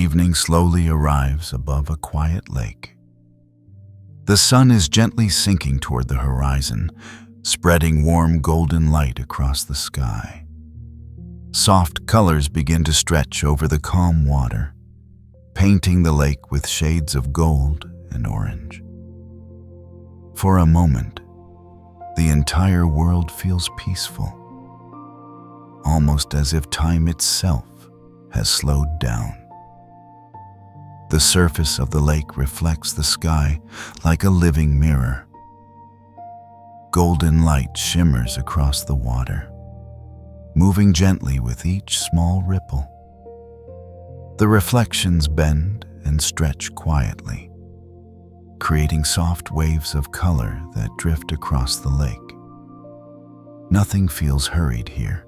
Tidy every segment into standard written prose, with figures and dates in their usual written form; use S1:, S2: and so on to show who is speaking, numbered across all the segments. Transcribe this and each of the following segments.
S1: Evening slowly arrives above a quiet lake. The sun is gently sinking toward the horizon, spreading warm golden light across the sky. Soft colors begin to stretch over the calm water, painting the lake with shades of gold and orange. For a moment, the entire world feels peaceful, almost as if time itself has slowed down. The surface of the lake reflects the sky like a living mirror. Golden light shimmers across the water, moving gently with each small ripple. The reflections bend and stretch quietly, creating soft waves of color that drift across the lake. Nothing feels hurried here.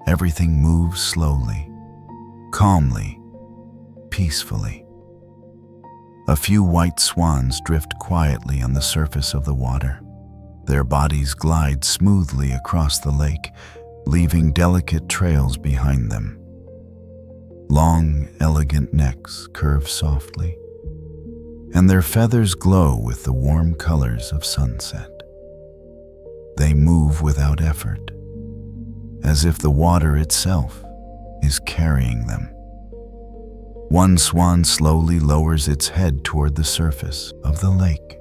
S1: Everything moves slowly, calmly, peacefully. A few white swans drift quietly on the surface of the water. Their bodies glide smoothly across the lake, leaving delicate trails behind them. Long, elegant necks curve softly, and their feathers glow with the warm colors of sunset. They move without effort, as if the water itself is carrying them. One swan slowly lowers its head toward the surface of the lake.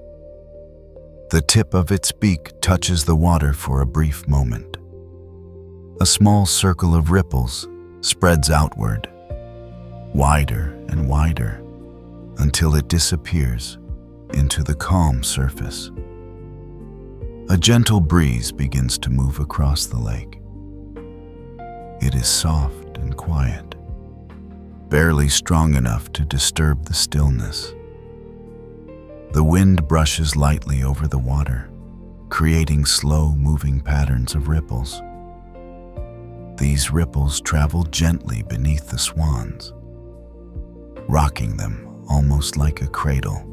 S1: The tip of its beak touches the water for a brief moment. A small circle of ripples spreads outward, wider and wider, until it disappears into the calm surface. A gentle breeze begins to move across the lake. It is soft and quiet, barely strong enough to disturb the stillness. The wind brushes lightly over the water, creating slow-moving patterns of ripples. These ripples travel gently beneath the swans, rocking them almost like a cradle.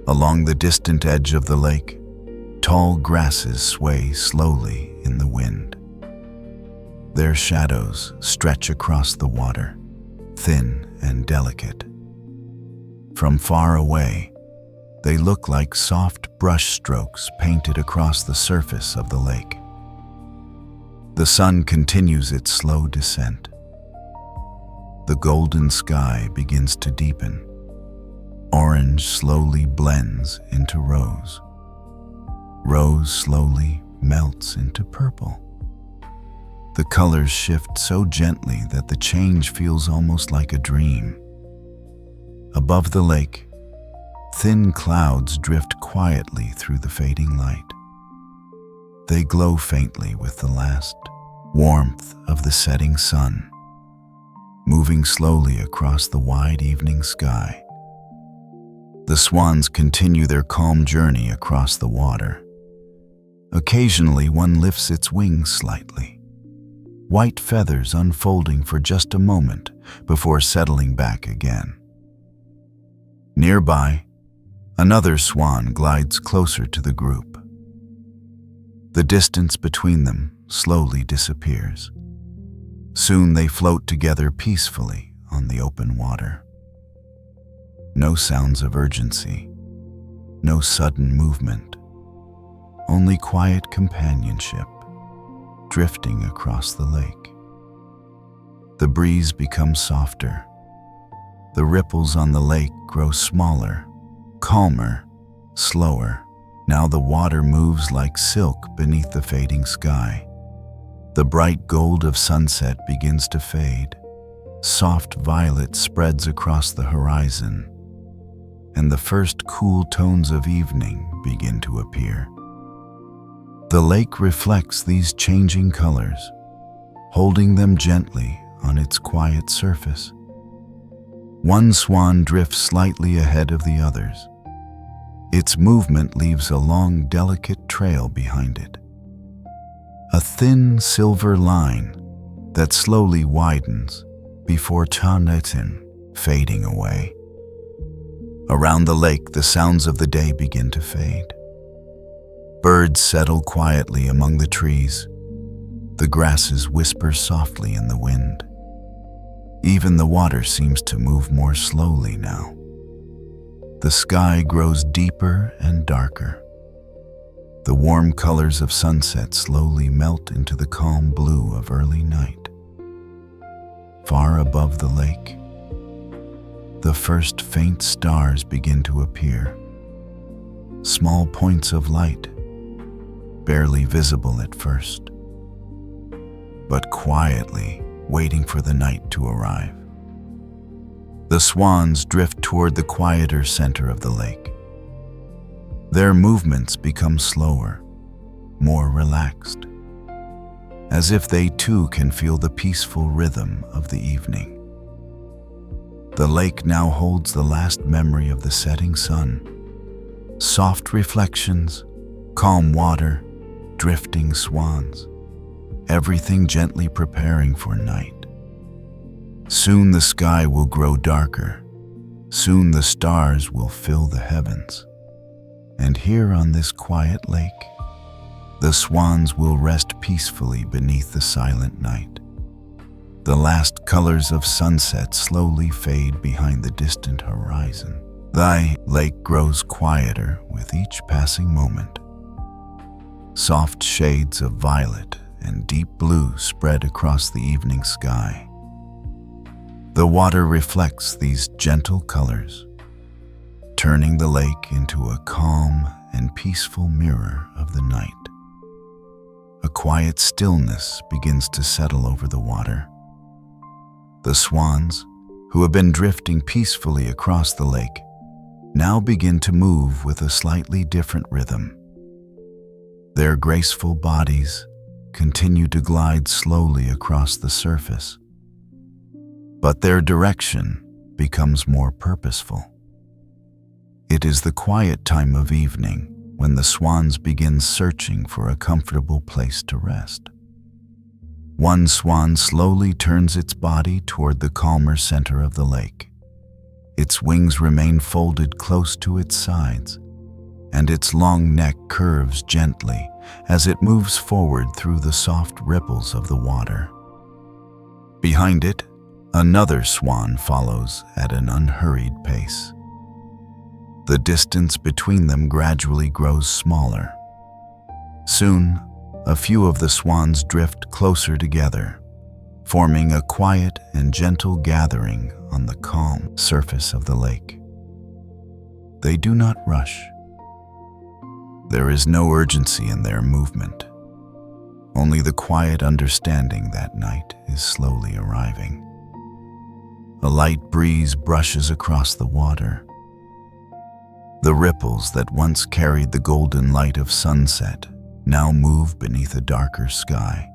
S1: Along the distant edge of the lake, tall grasses sway slowly in the wind. Their shadows stretch across the water, thin and delicate. From far away, they look like soft brush strokes painted across the surface of the lake. The sun continues its slow descent. The golden sky begins to deepen. Orange slowly blends into rose. Rose slowly melts into purple. The colors shift so gently that the change feels almost like a dream. Above the lake, thin clouds drift quietly through the fading light. They glow faintly with the last warmth of the setting sun, moving slowly across the wide evening sky. The swans continue their calm journey across the water. Occasionally, one lifts its wings slightly, white feathers unfolding for just a moment before settling back again. Nearby, another swan glides closer to the group. The distance between them slowly disappears. Soon they float together peacefully on the open water. No sounds of urgency, no sudden movement, only quiet companionship drifting across the lake. The breeze becomes softer. The ripples on the lake grow smaller, calmer, slower. Now the water moves like silk beneath the fading sky. The bright gold of sunset begins to fade. Soft violet spreads across the horizon, and the first cool tones of evening begin to appear. The lake reflects these changing colors, holding them gently on its quiet surface. One swan drifts slightly ahead of the others. Its movement leaves a long, delicate trail behind it. A thin silver line that slowly widens before fading away. Around the lake, the sounds of the day begin to fade. Birds settle quietly among the trees. The grasses whisper softly in the wind. Even the water seems to move more slowly now. The sky grows deeper and darker. The warm colors of sunset slowly melt into the calm blue of early night. Far above the lake, the first faint stars begin to appear. Small points of light, barely visible at first, but quietly waiting for the night to arrive. The swans drift toward the quieter center of the lake. Their movements become slower, more relaxed, as if they too can feel the peaceful rhythm of the evening. The lake now holds the last memory of the setting sun. Soft reflections, calm water, drifting swans, everything gently preparing for night. Soon the sky will grow darker. Soon the stars will fill the heavens. And here on this quiet lake, the swans will rest peacefully beneath the silent night. The last colors of sunset slowly fade behind the distant horizon. The lake grows quieter with each passing moment. Soft shades of violet and deep blue spread across the evening sky. The water reflects these gentle colors, turning the lake into a calm and peaceful mirror of the night. A quiet stillness begins to settle over the water. The swans, who have been drifting peacefully across the lake, now begin to move with a slightly different rhythm. Their graceful bodies continue to glide slowly across the surface, but their direction becomes more purposeful. It is the quiet time of evening when the swans begin searching for a comfortable place to rest. One swan slowly turns its body toward the calmer center of the lake. Its wings remain folded close to its sides, and its long neck curves gently as it moves forward through the soft ripples of the water. Behind it, another swan follows at an unhurried pace. The distance between them gradually grows smaller. Soon, a few of the swans drift closer together, forming a quiet and gentle gathering on the calm surface of the lake. They do not rush. There is no urgency in their movement, only the quiet understanding that night is slowly arriving. A light breeze brushes across the water. The ripples that once carried the golden light of sunset now move beneath a darker sky.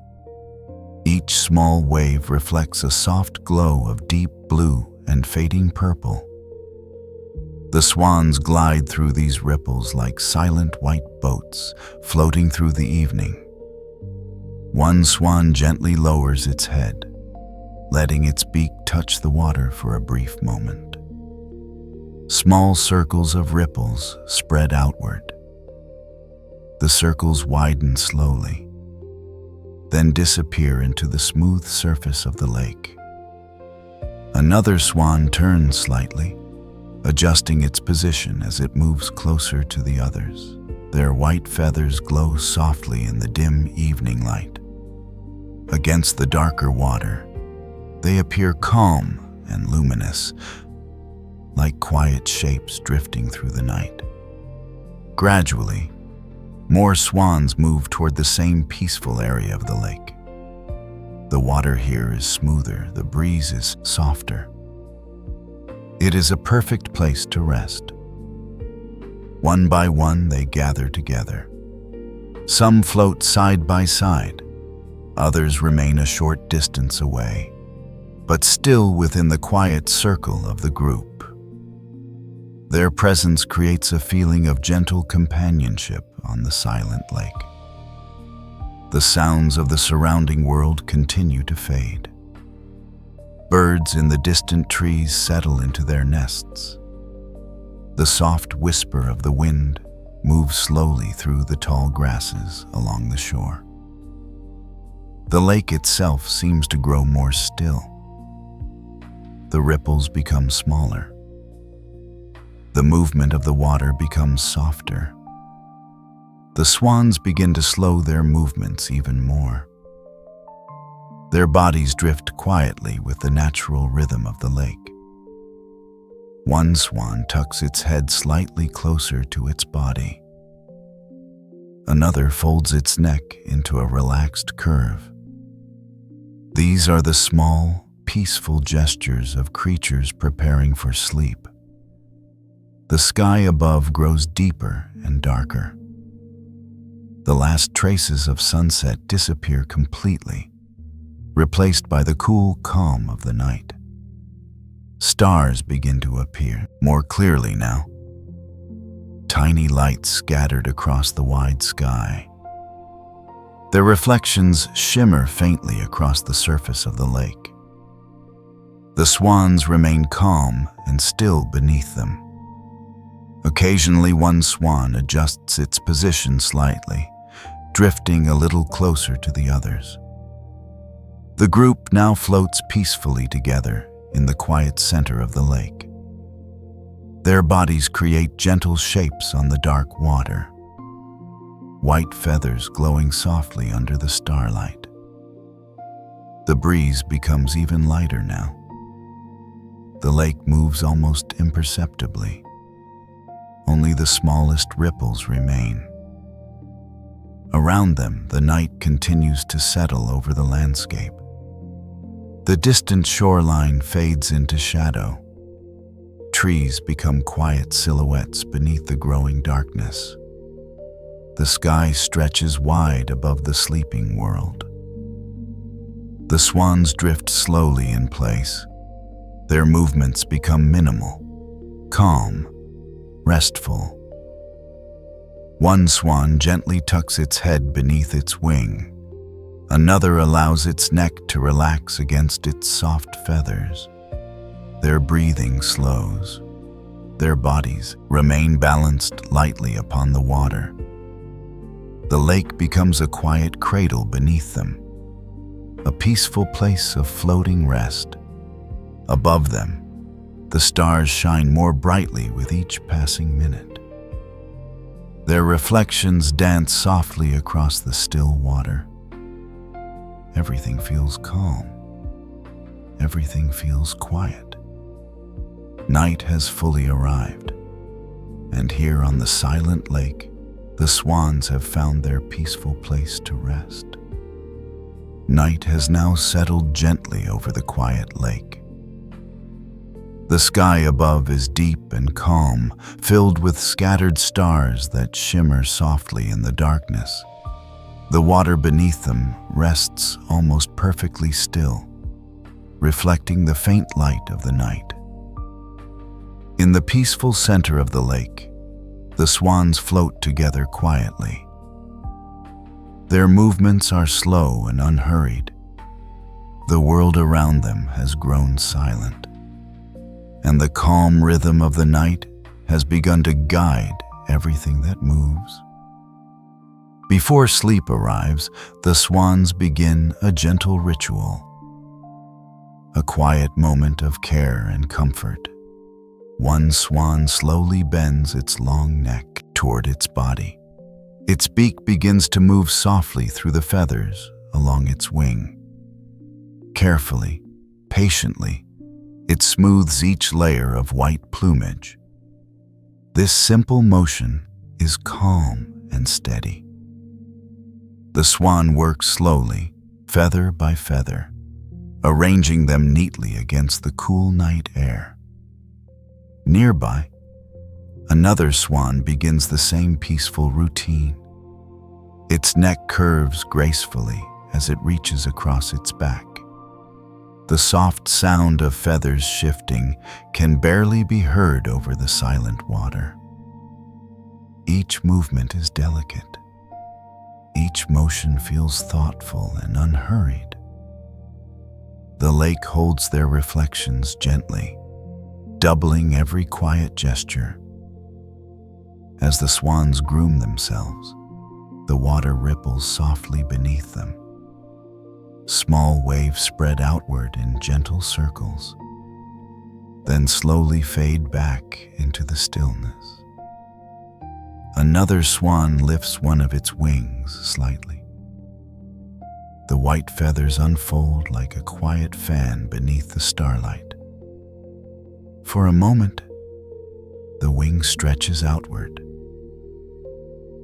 S1: Each small wave reflects a soft glow of deep blue and fading purple. The swans glide through these ripples like silent white boats floating through the evening. One swan gently lowers its head, letting its beak touch the water for a brief moment. Small circles of ripples spread outward. The circles widen slowly, then disappear into the smooth surface of the lake. Another swan turns slightly, adjusting its position as it moves closer to the others. Their white feathers glow softly in the dim evening light. Against the darker water, they appear calm and luminous, like quiet shapes drifting through the night. Gradually, more swans move toward the same peaceful area of the lake. The water here is smoother, the breeze is softer. It is a perfect place to rest. One by one, they gather together. Some float side by side. Others remain a short distance away, but still within the quiet circle of the group. Their presence creates a feeling of gentle companionship on the silent lake. The sounds of the surrounding world continue to fade. Birds in the distant trees settle into their nests. The soft whisper of the wind moves slowly through the tall grasses along the shore. The lake itself seems to grow more still. the ripples become smaller. The movement of the water becomes softer. The swans begin to slow their movements even more. Their bodies drift quietly with the natural rhythm of the lake. One swan tucks its head slightly closer to its body. Another folds its neck into a relaxed curve. These are the small, peaceful gestures of creatures preparing for sleep. The sky above grows deeper and darker. The last traces of sunset disappear completely, replaced by the cool calm of the night. Stars begin to appear more clearly now. Tiny lights scattered across the wide sky. Their reflections shimmer faintly across the surface of the lake. The swans remain calm and still beneath them. Occasionally, one swan adjusts its position slightly, drifting a little closer to the others. The group now floats peacefully together in the quiet center of the lake. Their bodies create gentle shapes on the dark water, white feathers glowing softly under the starlight. The breeze becomes even lighter now. The lake moves almost imperceptibly. Only the smallest ripples remain. Around them, the night continues to settle over the landscape. The distant shoreline fades into shadow. Trees become quiet silhouettes beneath the growing darkness. The sky stretches wide above the sleeping world. The swans drift slowly in place. Their movements become minimal, calm, restful. One swan gently tucks its head beneath its wing. Another allows its neck to relax against its soft feathers. Their breathing slows. Their bodies remain balanced lightly upon the water. The lake becomes a quiet cradle beneath them, a peaceful place of floating rest. Above them, the stars shine more brightly with each passing minute. Their reflections dance softly across the still water. Everything feels calm. Everything feels quiet. Night has fully arrived, and here on the silent lake, the swans have found their peaceful place to rest. Night has now settled gently over the quiet lake. The sky above is deep and calm, filled with scattered stars that shimmer softly in the darkness. The water beneath them rests almost perfectly still, reflecting the faint light of the night. In the peaceful center of the lake, the swans float together quietly. Their movements are slow and unhurried. The world around them has grown silent, and the calm rhythm of the night has begun to guide everything that moves. Before sleep arrives, the swans begin a gentle ritual, a quiet moment of care and comfort. One swan slowly bends its long neck toward its body. Its beak begins to move softly through the feathers along its wing. Carefully, patiently, it smooths each layer of white plumage. This simple motion is calm and steady. The swan works slowly, feather by feather, arranging them neatly against the cool night air. Nearby, another swan begins the same peaceful routine. Its neck curves gracefully as it reaches across its back. The soft sound of feathers shifting can barely be heard over the silent water. Each movement is delicate. Each motion feels thoughtful and unhurried. The lake holds their reflections gently, doubling every quiet gesture. As the swans groom themselves, the water ripples softly beneath them. Small waves spread outward in gentle circles. then slowly fade back into the stillness. Another swan lifts one of its wings slightly. The white feathers unfold like a quiet fan beneath the starlight. For a moment, the wing stretches outward.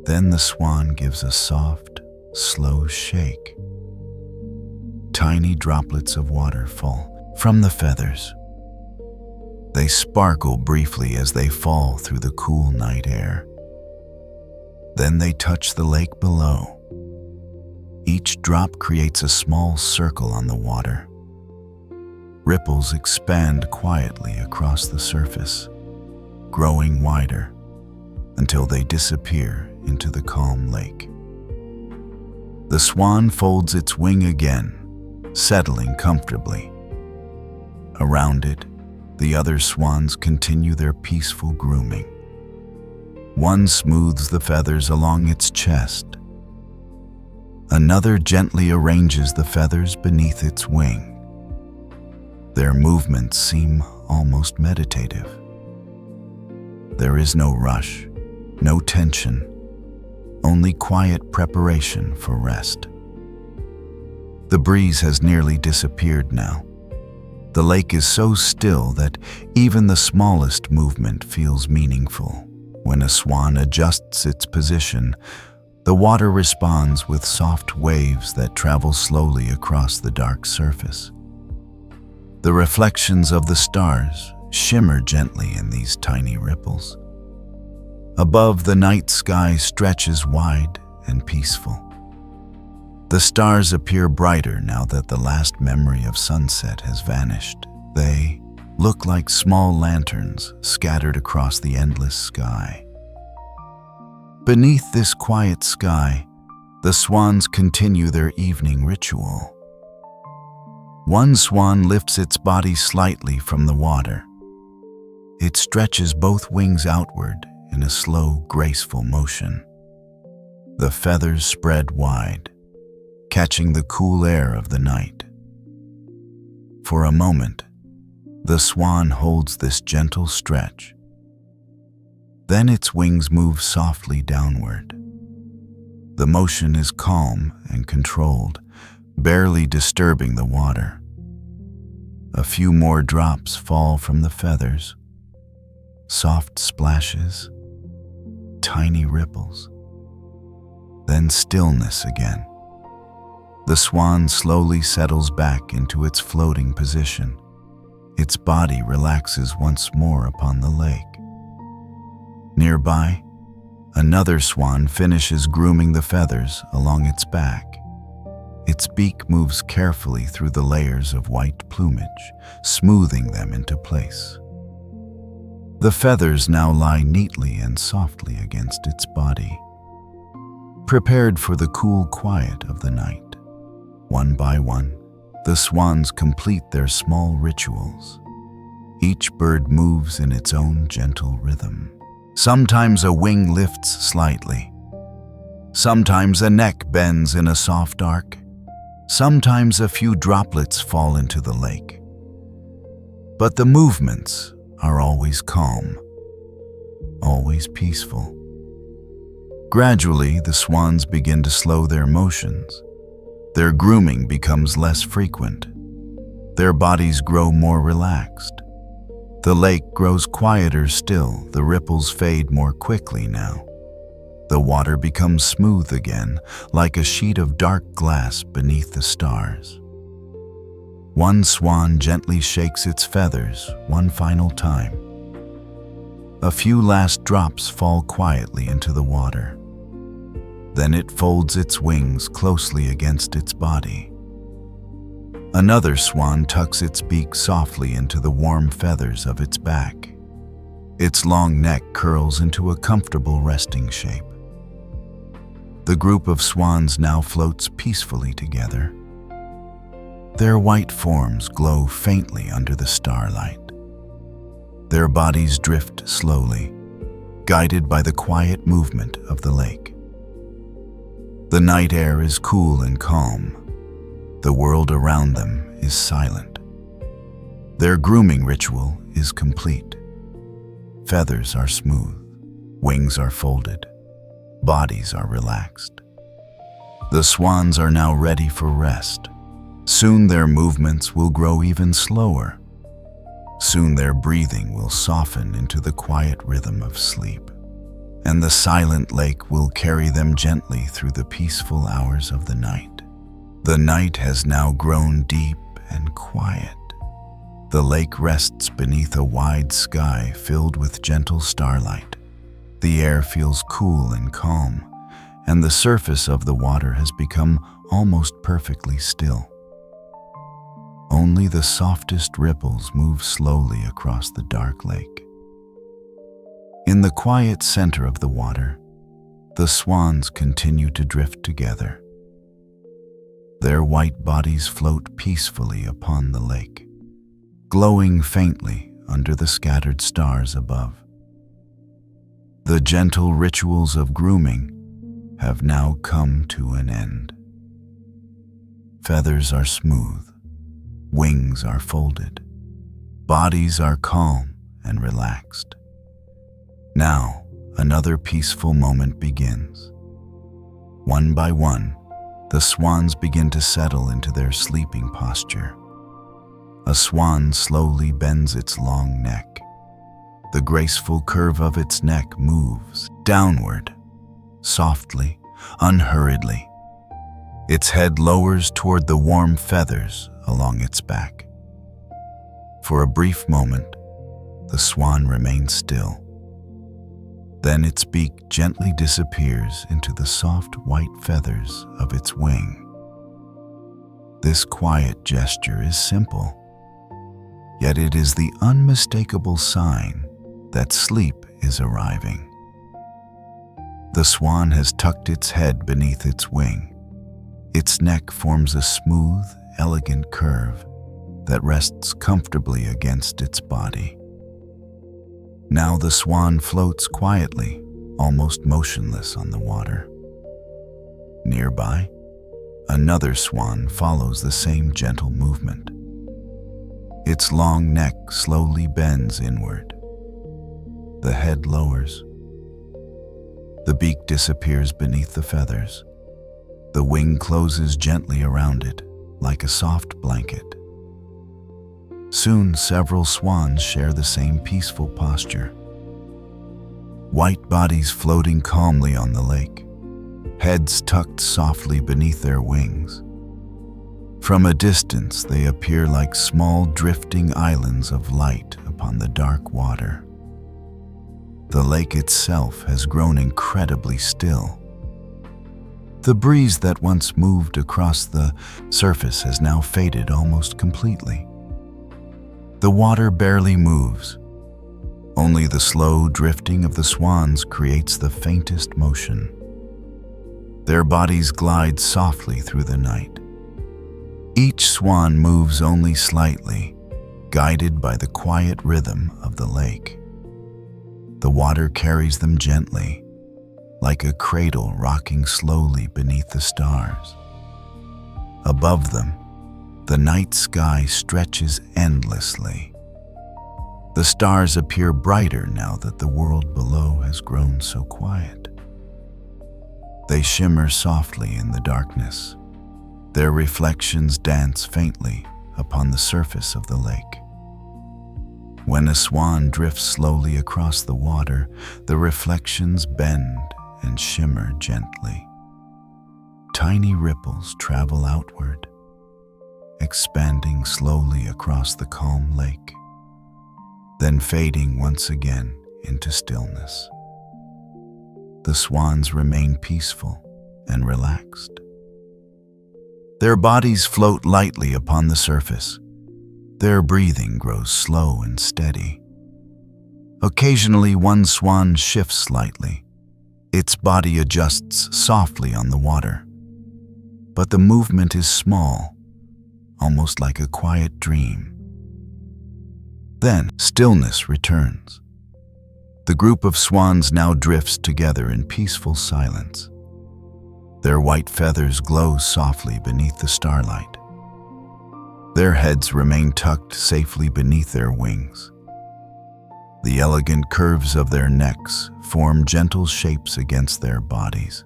S1: Then the swan gives a soft, slow shake. Tiny droplets of water fall from the feathers. They sparkle briefly as they fall through the cool night air. Then they touch the lake below. Each drop creates a small circle on the water. Ripples expand quietly across the surface, growing wider until they disappear into the calm lake. The swan folds its wing again, settling comfortably. Around it, the other swans continue their peaceful grooming. One smooths the feathers along its chest. Another gently arranges the feathers beneath its wing. Their movements seem almost meditative. There is no rush, no tension, only quiet preparation for rest. The breeze has nearly disappeared now. The lake is so still that even the smallest movement feels meaningful. When a swan adjusts its position, the water responds with soft waves that travel slowly across the dark surface. The reflections of the stars shimmer gently in these tiny ripples. Above, the night sky stretches wide and peaceful. The stars appear brighter now that the last memory of sunset has vanished. They look like small lanterns scattered across the endless sky. Beneath this quiet sky, the swans continue their evening ritual. One swan lifts its body slightly from the water. It stretches both wings outward in a slow, graceful motion. The feathers spread wide, catching the cool air of the night. For a moment, the swan holds this gentle stretch. Then its wings move softly downward. The motion is calm and controlled, barely disturbing the water. A few more drops fall from the feathers. Soft splashes, tiny ripples. Then stillness again. The swan slowly settles back into its floating position. Its body relaxes once more upon the lake. Nearby, another swan finishes grooming the feathers along its back. Its beak moves carefully through the layers of white plumage, smoothing them into place. The feathers now lie neatly and softly against its body, prepared for the cool quiet of the night. One by one, the swans complete their small rituals. Each bird moves in its own gentle rhythm. Sometimes a wing lifts slightly. Sometimes a neck bends in a soft arc. Sometimes a few droplets fall into the lake. But the movements are always calm, always peaceful. Gradually, the swans begin to slow their motions. Their grooming becomes less frequent. Their bodies grow more relaxed. The lake grows quieter still. The ripples fade more quickly now. The water becomes smooth again, like a sheet of dark glass beneath the stars. One swan gently shakes its feathers one final time. A few last drops fall quietly into the water. Then it folds its wings closely against its body. Another swan tucks its beak softly into the warm feathers of its back. Its long neck curls into a comfortable resting shape. The group of swans now floats peacefully together. Their white forms glow faintly under the starlight. Their bodies drift slowly, guided by the quiet movement of the lake. The night air is cool and calm. The world around them is silent. Their grooming ritual is complete. Feathers are smooth, wings are folded, bodies are relaxed. The swans are now ready for rest. Soon their movements will grow even slower. Soon their breathing will soften into the quiet rhythm of sleep, and the silent lake will carry them gently through the peaceful hours of the night. The night has now grown deep and quiet. The lake rests beneath a wide sky filled with gentle starlight. The air feels cool and calm, and the surface of the water has become almost perfectly still. Only the softest ripples move slowly across the dark lake. In the quiet center of the water, the swans continue to drift together. Their white bodies float peacefully upon the lake, glowing faintly under the scattered stars above. The gentle rituals of grooming have now come to an end. Feathers are smooth, wings are folded, bodies are calm and relaxed. Now, another peaceful moment begins. One by one, the swans begin to settle into their sleeping posture. A swan slowly bends its long neck. The graceful curve of its neck moves downward, softly, unhurriedly. Its head lowers toward the warm feathers along its back. For a brief moment, the swan remains still. Then its beak gently disappears into the soft white feathers of its wing. This quiet gesture is simple, yet it is the unmistakable sign that sleep is arriving. The swan has tucked its head beneath its wing. Its neck forms a smooth, elegant curve that rests comfortably against its body. Now the swan floats quietly, almost motionless on the water. Nearby, another swan follows the same gentle movement. Its long neck slowly bends inward. The head lowers. The beak disappears beneath the feathers. The wing closes gently around it, like a soft blanket. Soon, several swans share the same peaceful posture. White bodies floating calmly on the lake, heads tucked softly beneath their wings. From a distance, they appear like small drifting islands of light upon the dark water. The lake itself has grown incredibly still. The breeze that once moved across the surface has now faded almost completely. The water barely moves. Only the slow drifting of the swans creates the faintest motion. Their bodies glide softly through the night. Each swan moves only slightly, guided by the quiet rhythm of the lake. The water carries them gently, like a cradle rocking slowly beneath the stars. Above them, the night sky stretches endlessly. The stars appear brighter now that the world below has grown so quiet. They shimmer softly in the darkness. Their reflections dance faintly upon the surface of the lake. When a swan drifts slowly across the water, the reflections bend and shimmer gently. Tiny ripples travel outward, expanding slowly across the calm lake, then fading once again into stillness. The swans remain peaceful and relaxed. Their bodies float lightly upon the surface. Their breathing grows slow and steady. Occasionally, one swan shifts slightly. Its body adjusts softly on the water. But the movement is small, almost like a quiet dream. Then, stillness returns. The group of swans now drifts together in peaceful silence. Their white feathers glow softly beneath the starlight. Their heads remain tucked safely beneath their wings. The elegant curves of their necks form gentle shapes against their bodies.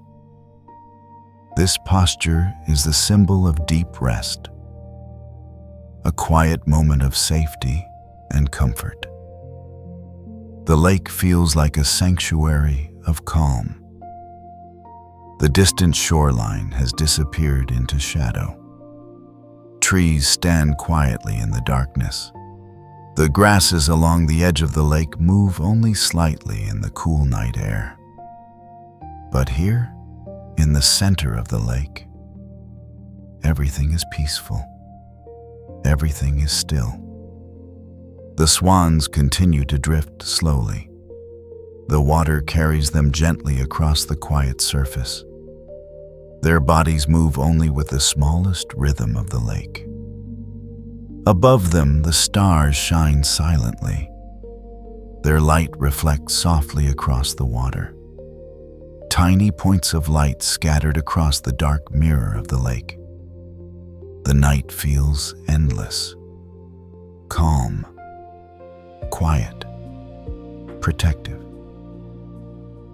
S1: This posture is the symbol of deep rest, a quiet moment of safety and comfort. The lake feels like a sanctuary of calm. The distant shoreline has disappeared into shadow. Trees stand quietly in the darkness. The grasses along the edge of the lake move only slightly in the cool night air. But here, in the center of the lake, everything is peaceful. Everything is still. The swans continue to drift slowly. The water carries them gently across the quiet surface. Their bodies move only with the smallest rhythm of the lake. Above them, the stars shine silently. Their light reflects softly across the water. Tiny points of light scattered across the dark mirror of the lake. The night feels endless, calm, quiet, protective.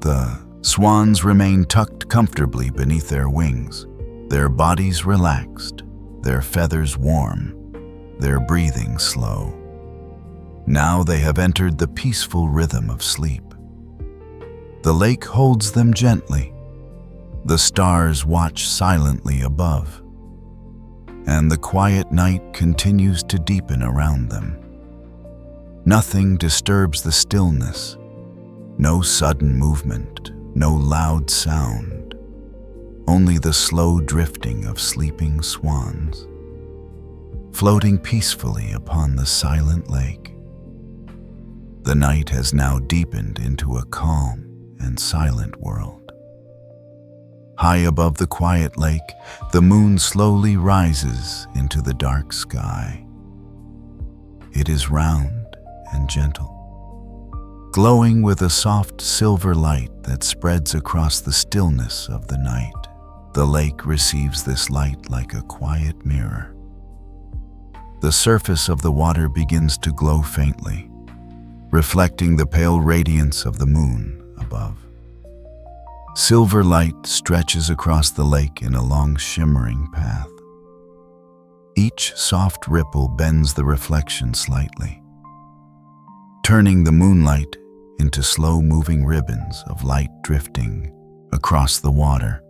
S1: The swans remain tucked comfortably beneath their wings, their bodies relaxed, their feathers warm, their breathing slow. Now they have entered the peaceful rhythm of sleep. The lake holds them gently. The stars watch silently above, and the quiet night continues to deepen around them. Nothing disturbs the stillness. No sudden movement, no loud sound, only the slow drifting of sleeping swans, floating peacefully upon the silent lake. The night has now deepened into a calm and silent world. High above the quiet lake, the moon slowly rises into the dark sky. It is round and gentle, glowing with a soft silver light that spreads across the stillness of the night. The lake receives this light like a quiet mirror. The surface of the water begins to glow faintly, reflecting the pale radiance of the moon above. Silver light stretches across the lake in a long shimmering path. Each soft ripple bends the reflection slightly, turning the moonlight into slow-moving ribbons of light drifting across the water.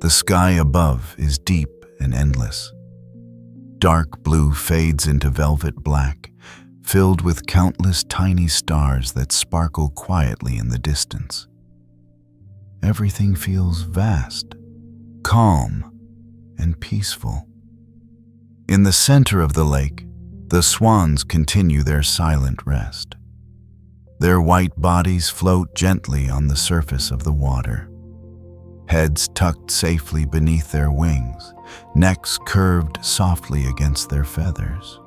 S1: The sky above is deep and endless. Dark blue fades into velvet black, filled with countless tiny stars that sparkle quietly in the distance. Everything feels vast, calm, and peaceful. In the center of the lake, the swans continue their silent rest. Their white bodies float gently on the surface of the water, heads tucked safely beneath their wings, necks curved softly against their feathers.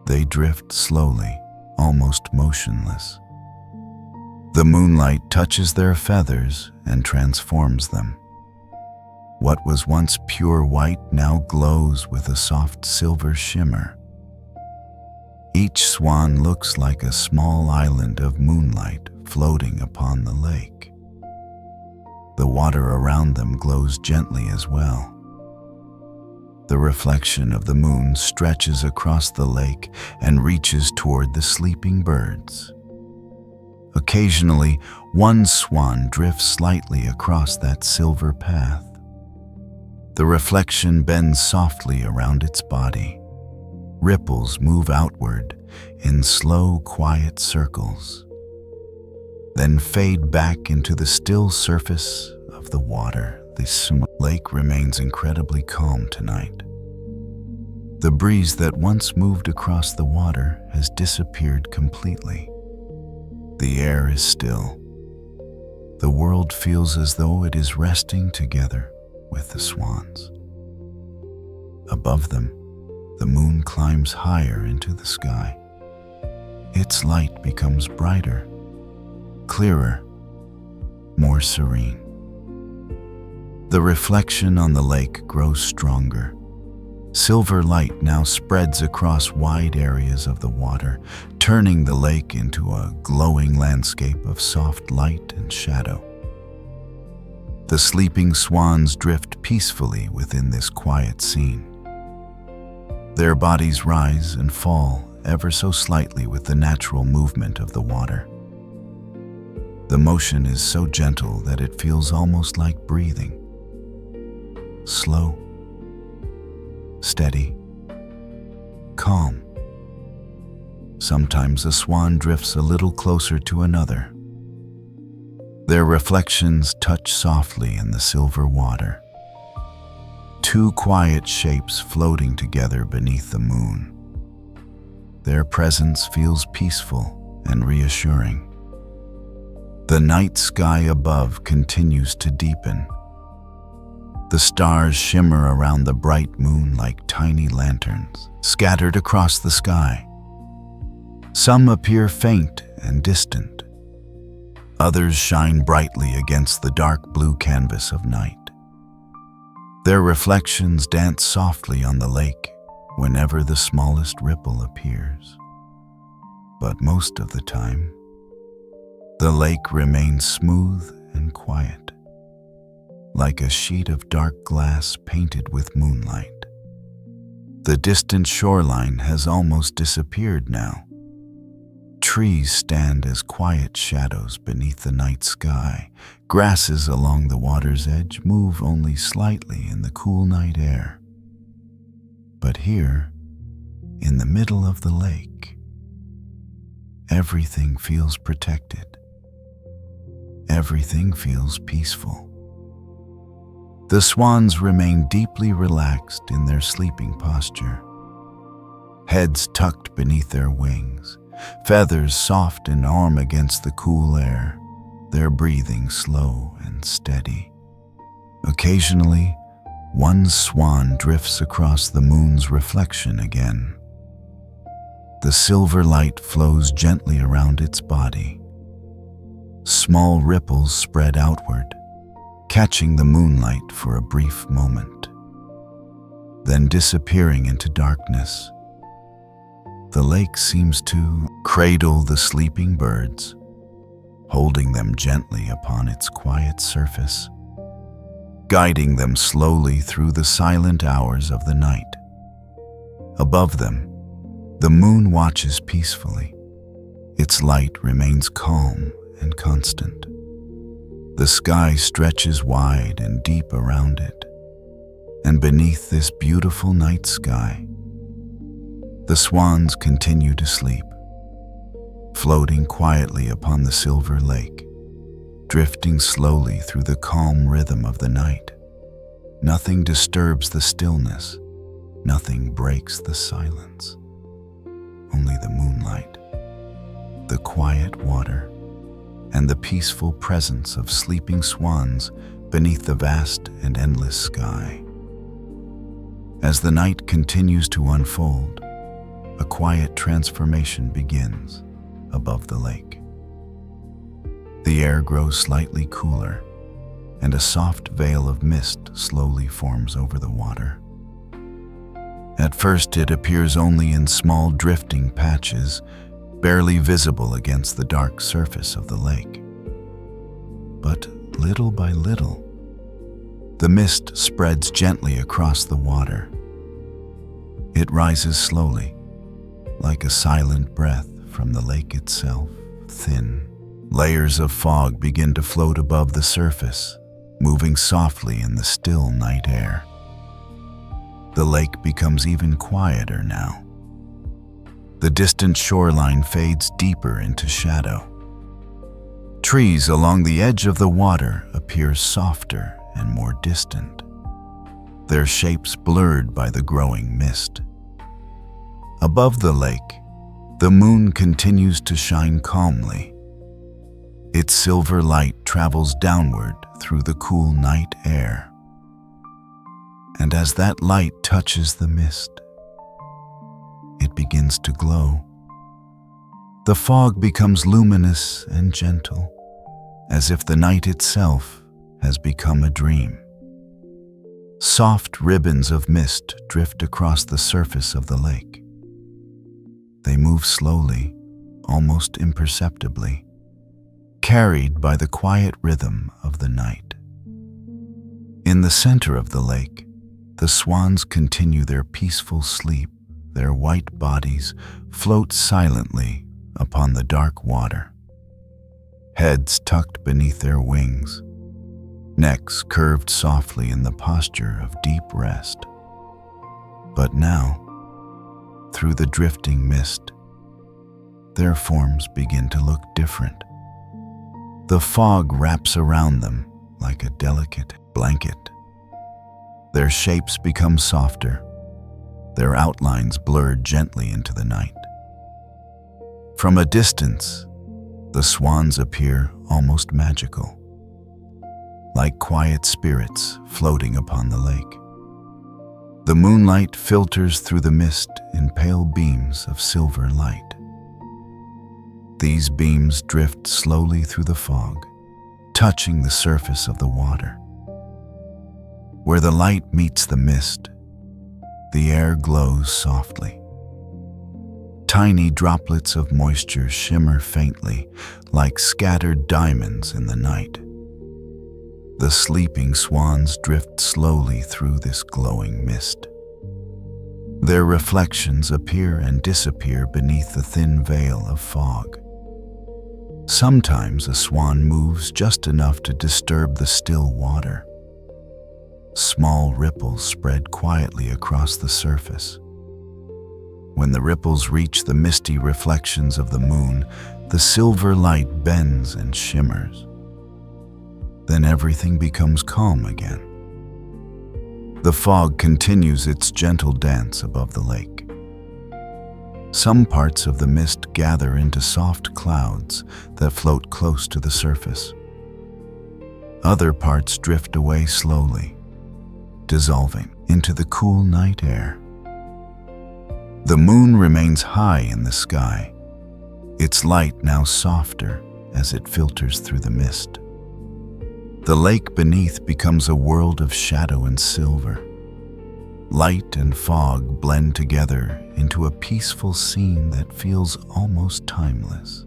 S1: They drift slowly, almost motionless. The moonlight touches their feathers and transforms them. What was once pure white now glows with a soft silver shimmer. Each swan looks like a small island of moonlight floating upon the lake. The water around them glows gently as well. The reflection of the moon stretches across the lake and reaches toward the sleeping birds. Occasionally, one swan drifts slightly across that silver path. The reflection bends softly around its body. Ripples move outward in slow, quiet circles, then fade back into the still surface of the water. The lake remains incredibly calm tonight. The breeze that once moved across the water has disappeared completely. The air is still. The world feels as though it is resting together with the swans. Above them, the moon climbs higher into the sky. Its light becomes brighter, clearer, more serene. The reflection on the lake grows stronger. Silver light now spreads across wide areas of the water, turning the lake into a glowing landscape of soft light and shadow. The sleeping swans drift peacefully within this quiet scene. Their bodies rise and fall ever so slightly with the natural movement of the water. The motion is so gentle that it feels almost like breathing. Slow, steady, calm. Sometimes a swan drifts a little closer to another. Their reflections touch softly in the silver water. Two quiet shapes floating together beneath the moon. Their presence feels peaceful and reassuring. The night sky above continues to deepen. The stars shimmer around the bright moon like tiny lanterns, scattered across the sky. Some appear faint and distant. Others shine brightly against the dark blue canvas of night. Their reflections dance softly on the lake whenever the smallest ripple appears. But most of the time, the lake remains smooth and quiet, like a sheet of dark glass painted with moonlight. The distant shoreline has almost disappeared now. Trees stand as quiet shadows beneath the night sky. Grasses along the water's edge move only slightly in the cool night air. But here, in the middle of the lake, everything feels protected. Everything feels peaceful. The swans remain deeply relaxed in their sleeping posture, heads tucked beneath their wings, feathers soft and warm against the cool air, their breathing slow and steady. Occasionally, one swan drifts across the moon's reflection again. The silver light flows gently around its body. Small ripples spread outward, catching the moonlight for a brief moment, then disappearing into darkness. The lake seems to cradle the sleeping birds, holding them gently upon its quiet surface, guiding them slowly through the silent hours of the night. Above them, the moon watches peacefully. Its light remains calm and constant. The sky stretches wide and deep around it, and beneath this beautiful night sky, the swans continue to sleep, floating quietly upon the silver lake, drifting slowly through the calm rhythm of the night. Nothing disturbs the stillness, nothing breaks the silence. Only the moonlight, the quiet water, and the peaceful presence of sleeping swans beneath the vast and endless sky. As the night continues to unfold, a quiet transformation begins above the lake. The air grows slightly cooler, and a soft veil of mist slowly forms over the water. At first, it appears only in small drifting patches, barely visible against the dark surface of the lake. But little by little, the mist spreads gently across the water. It rises slowly, like a silent breath from the lake itself. Thin layers of fog begin to float above the surface, moving softly in the still night air. The lake becomes even quieter now. The distant shoreline fades deeper into shadow. Trees along the edge of the water appear softer and more distant, their shapes blurred by the growing mist. Above the lake, the moon continues to shine calmly. Its silver light travels downward through the cool night air. And as that light touches the mist, it begins to glow. The fog becomes luminous and gentle, as if the night itself has become a dream. Soft ribbons of mist drift across the surface of the lake. They move slowly, almost imperceptibly, carried by the quiet rhythm of the night. In the center of the lake, the swans continue their peaceful sleep. Their white bodies float silently upon the dark water, heads tucked beneath their wings, necks curved softly in the posture of deep rest. But now, through the drifting mist, their forms begin to look different. The fog wraps around them like a delicate blanket. Their shapes become softer, their outlines blurred gently into the night. From a distance, the swans appear almost magical, like quiet spirits floating upon the lake. The moonlight filters through the mist in pale beams of silver light. These beams drift slowly through the fog, touching the surface of the water. Where the light meets the mist, the air glows softly. Tiny droplets of moisture shimmer faintly, like scattered diamonds in the night. The sleeping swans drift slowly through this glowing mist. Their reflections appear and disappear beneath the thin veil of fog. Sometimes a swan moves just enough to disturb the still water. Small ripples spread quietly across the surface. When the ripples reach the misty reflections of the moon, the silver light bends and shimmers. Then everything becomes calm again. The fog continues its gentle dance above the lake. Some parts of the mist gather into soft clouds that float close to the surface. Other parts drift away slowly, dissolving into the cool night air. The moon remains high in the sky, its light now softer as it filters through the mist. The lake beneath becomes a world of shadow and silver. Light and fog blend together into a peaceful scene that feels almost timeless.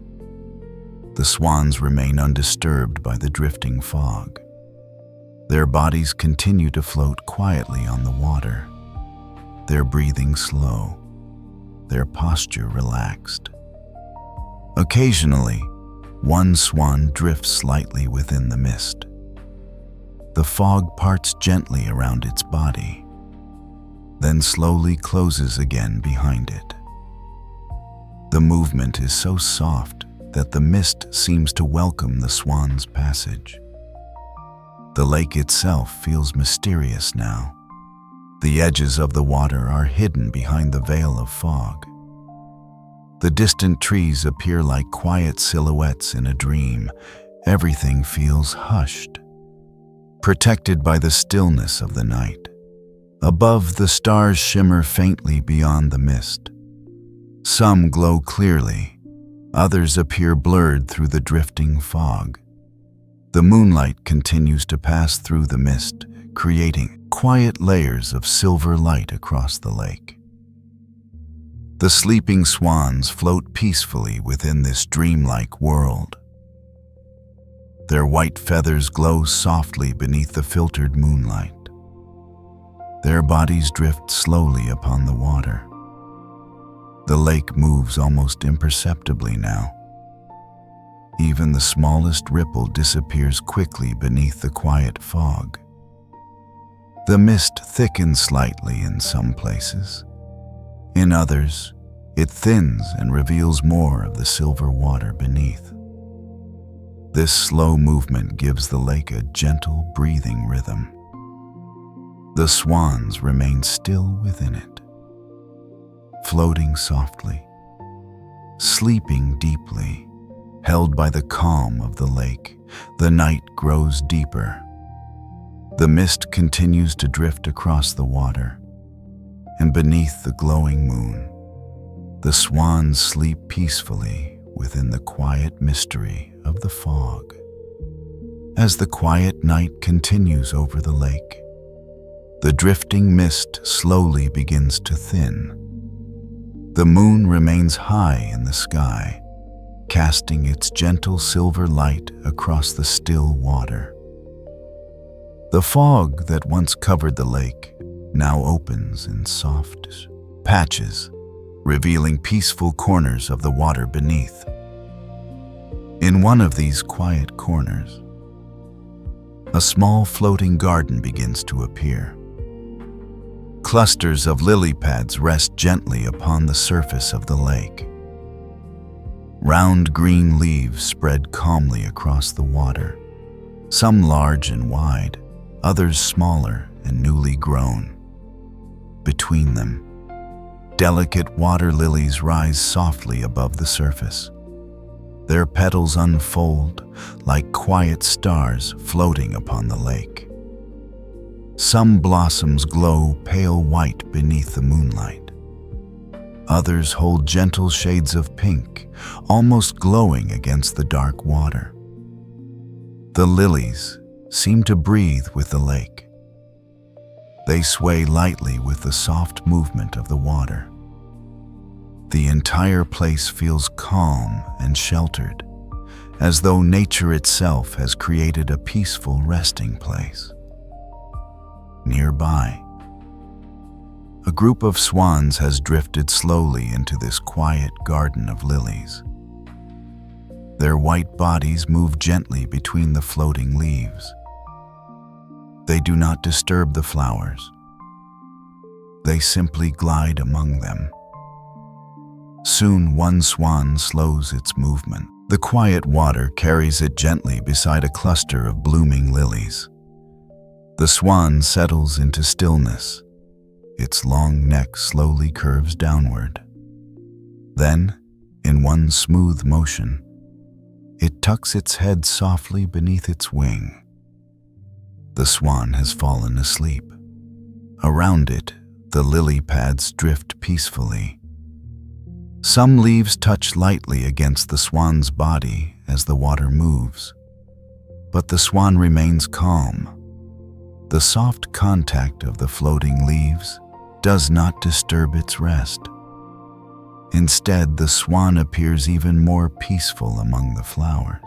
S1: The swans remain undisturbed by the drifting fog. Their bodies continue to float quietly on the water, their breathing slow, their posture relaxed. Occasionally, one swan drifts slightly within the mist. The fog parts gently around its body, then slowly closes again behind it. The movement is so soft that the mist seems to welcome the swan's passage. The lake itself feels mysterious now. The edges of the water are hidden behind the veil of fog. The distant trees appear like quiet silhouettes in a dream. Everything feels hushed, protected by the stillness of the night. Above, the stars shimmer faintly beyond the mist. Some glow clearly, others appear blurred through the drifting fog. The moonlight continues to pass through the mist, creating quiet layers of silver light across the lake. The sleeping swans float peacefully within this dreamlike world. Their white feathers glow softly beneath the filtered moonlight. Their bodies drift slowly upon the water. The lake moves almost imperceptibly now. Even the smallest ripple disappears quickly beneath the quiet fog. The mist thickens slightly in some places. In others, it thins and reveals more of the silver water beneath. This slow movement gives the lake a gentle breathing rhythm. The swans remain still within it, floating softly, sleeping deeply, held by the calm of the lake. The night grows deeper. The mist continues to drift across the water, and beneath the glowing moon, the swans sleep peacefully within the quiet mystery of the fog. As the quiet night continues over the lake, The drifting mist slowly begins to thin. The moon remains high in the sky, casting its gentle silver light across the still water. The fog that once covered the lake now opens in soft patches, revealing peaceful corners of the water beneath. In one of these quiet corners, a small floating garden begins to appear. Clusters of lily pads rest gently upon the surface of the lake. Round green leaves spread calmly across the water, some large and wide, others smaller and newly grown. Between them, delicate water lilies rise softly above the surface. Their petals unfold like quiet stars floating upon the lake. Some blossoms glow pale white beneath the moonlight. Others hold gentle shades of pink, almost glowing against the dark water. The lilies seem to breathe with the lake. They sway lightly with the soft movement of the water. The entire place feels calm and sheltered, as though nature itself has created a peaceful resting place. Nearby, a group of swans has drifted slowly into this quiet garden of lilies. Their white bodies move gently between the floating leaves. They do not disturb the flowers. They simply glide among them. Soon one swan slows its movement. The quiet water carries it gently beside a cluster of blooming lilies. The swan settles into stillness. Its long neck slowly curves downward. Then, in one smooth motion, it tucks its head softly beneath its wing. The swan has fallen asleep. Around it, the lily pads drift peacefully. Some leaves touch lightly against the swan's body as the water moves, but the swan remains calm. The soft contact of the floating leaves does not disturb its rest. Instead, the swan appears even more peaceful among the flowers.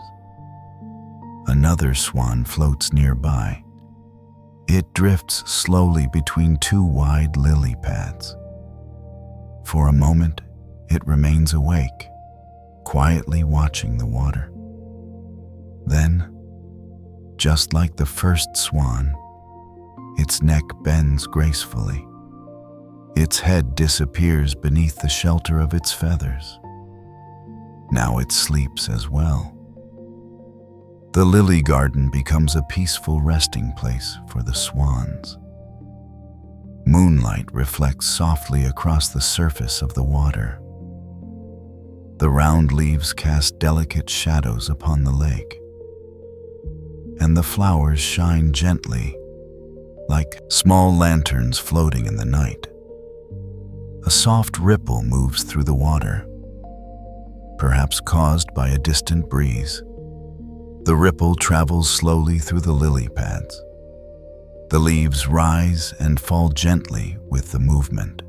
S1: Another swan floats nearby. It drifts slowly between two wide lily pads. For a moment, it remains awake, quietly watching the water. Then, just like the first swan, its neck bends gracefully. Its head disappears beneath the shelter of its feathers. Now it sleeps as well. The lily garden becomes a peaceful resting place for the swans. Moonlight reflects softly across the surface of the water. The round leaves cast delicate shadows upon the lake, and the flowers shine gently, like small lanterns floating in the night. A soft ripple moves through the water, perhaps caused by a distant breeze. The ripple travels slowly through the lily pads. The leaves rise and fall gently with the movement.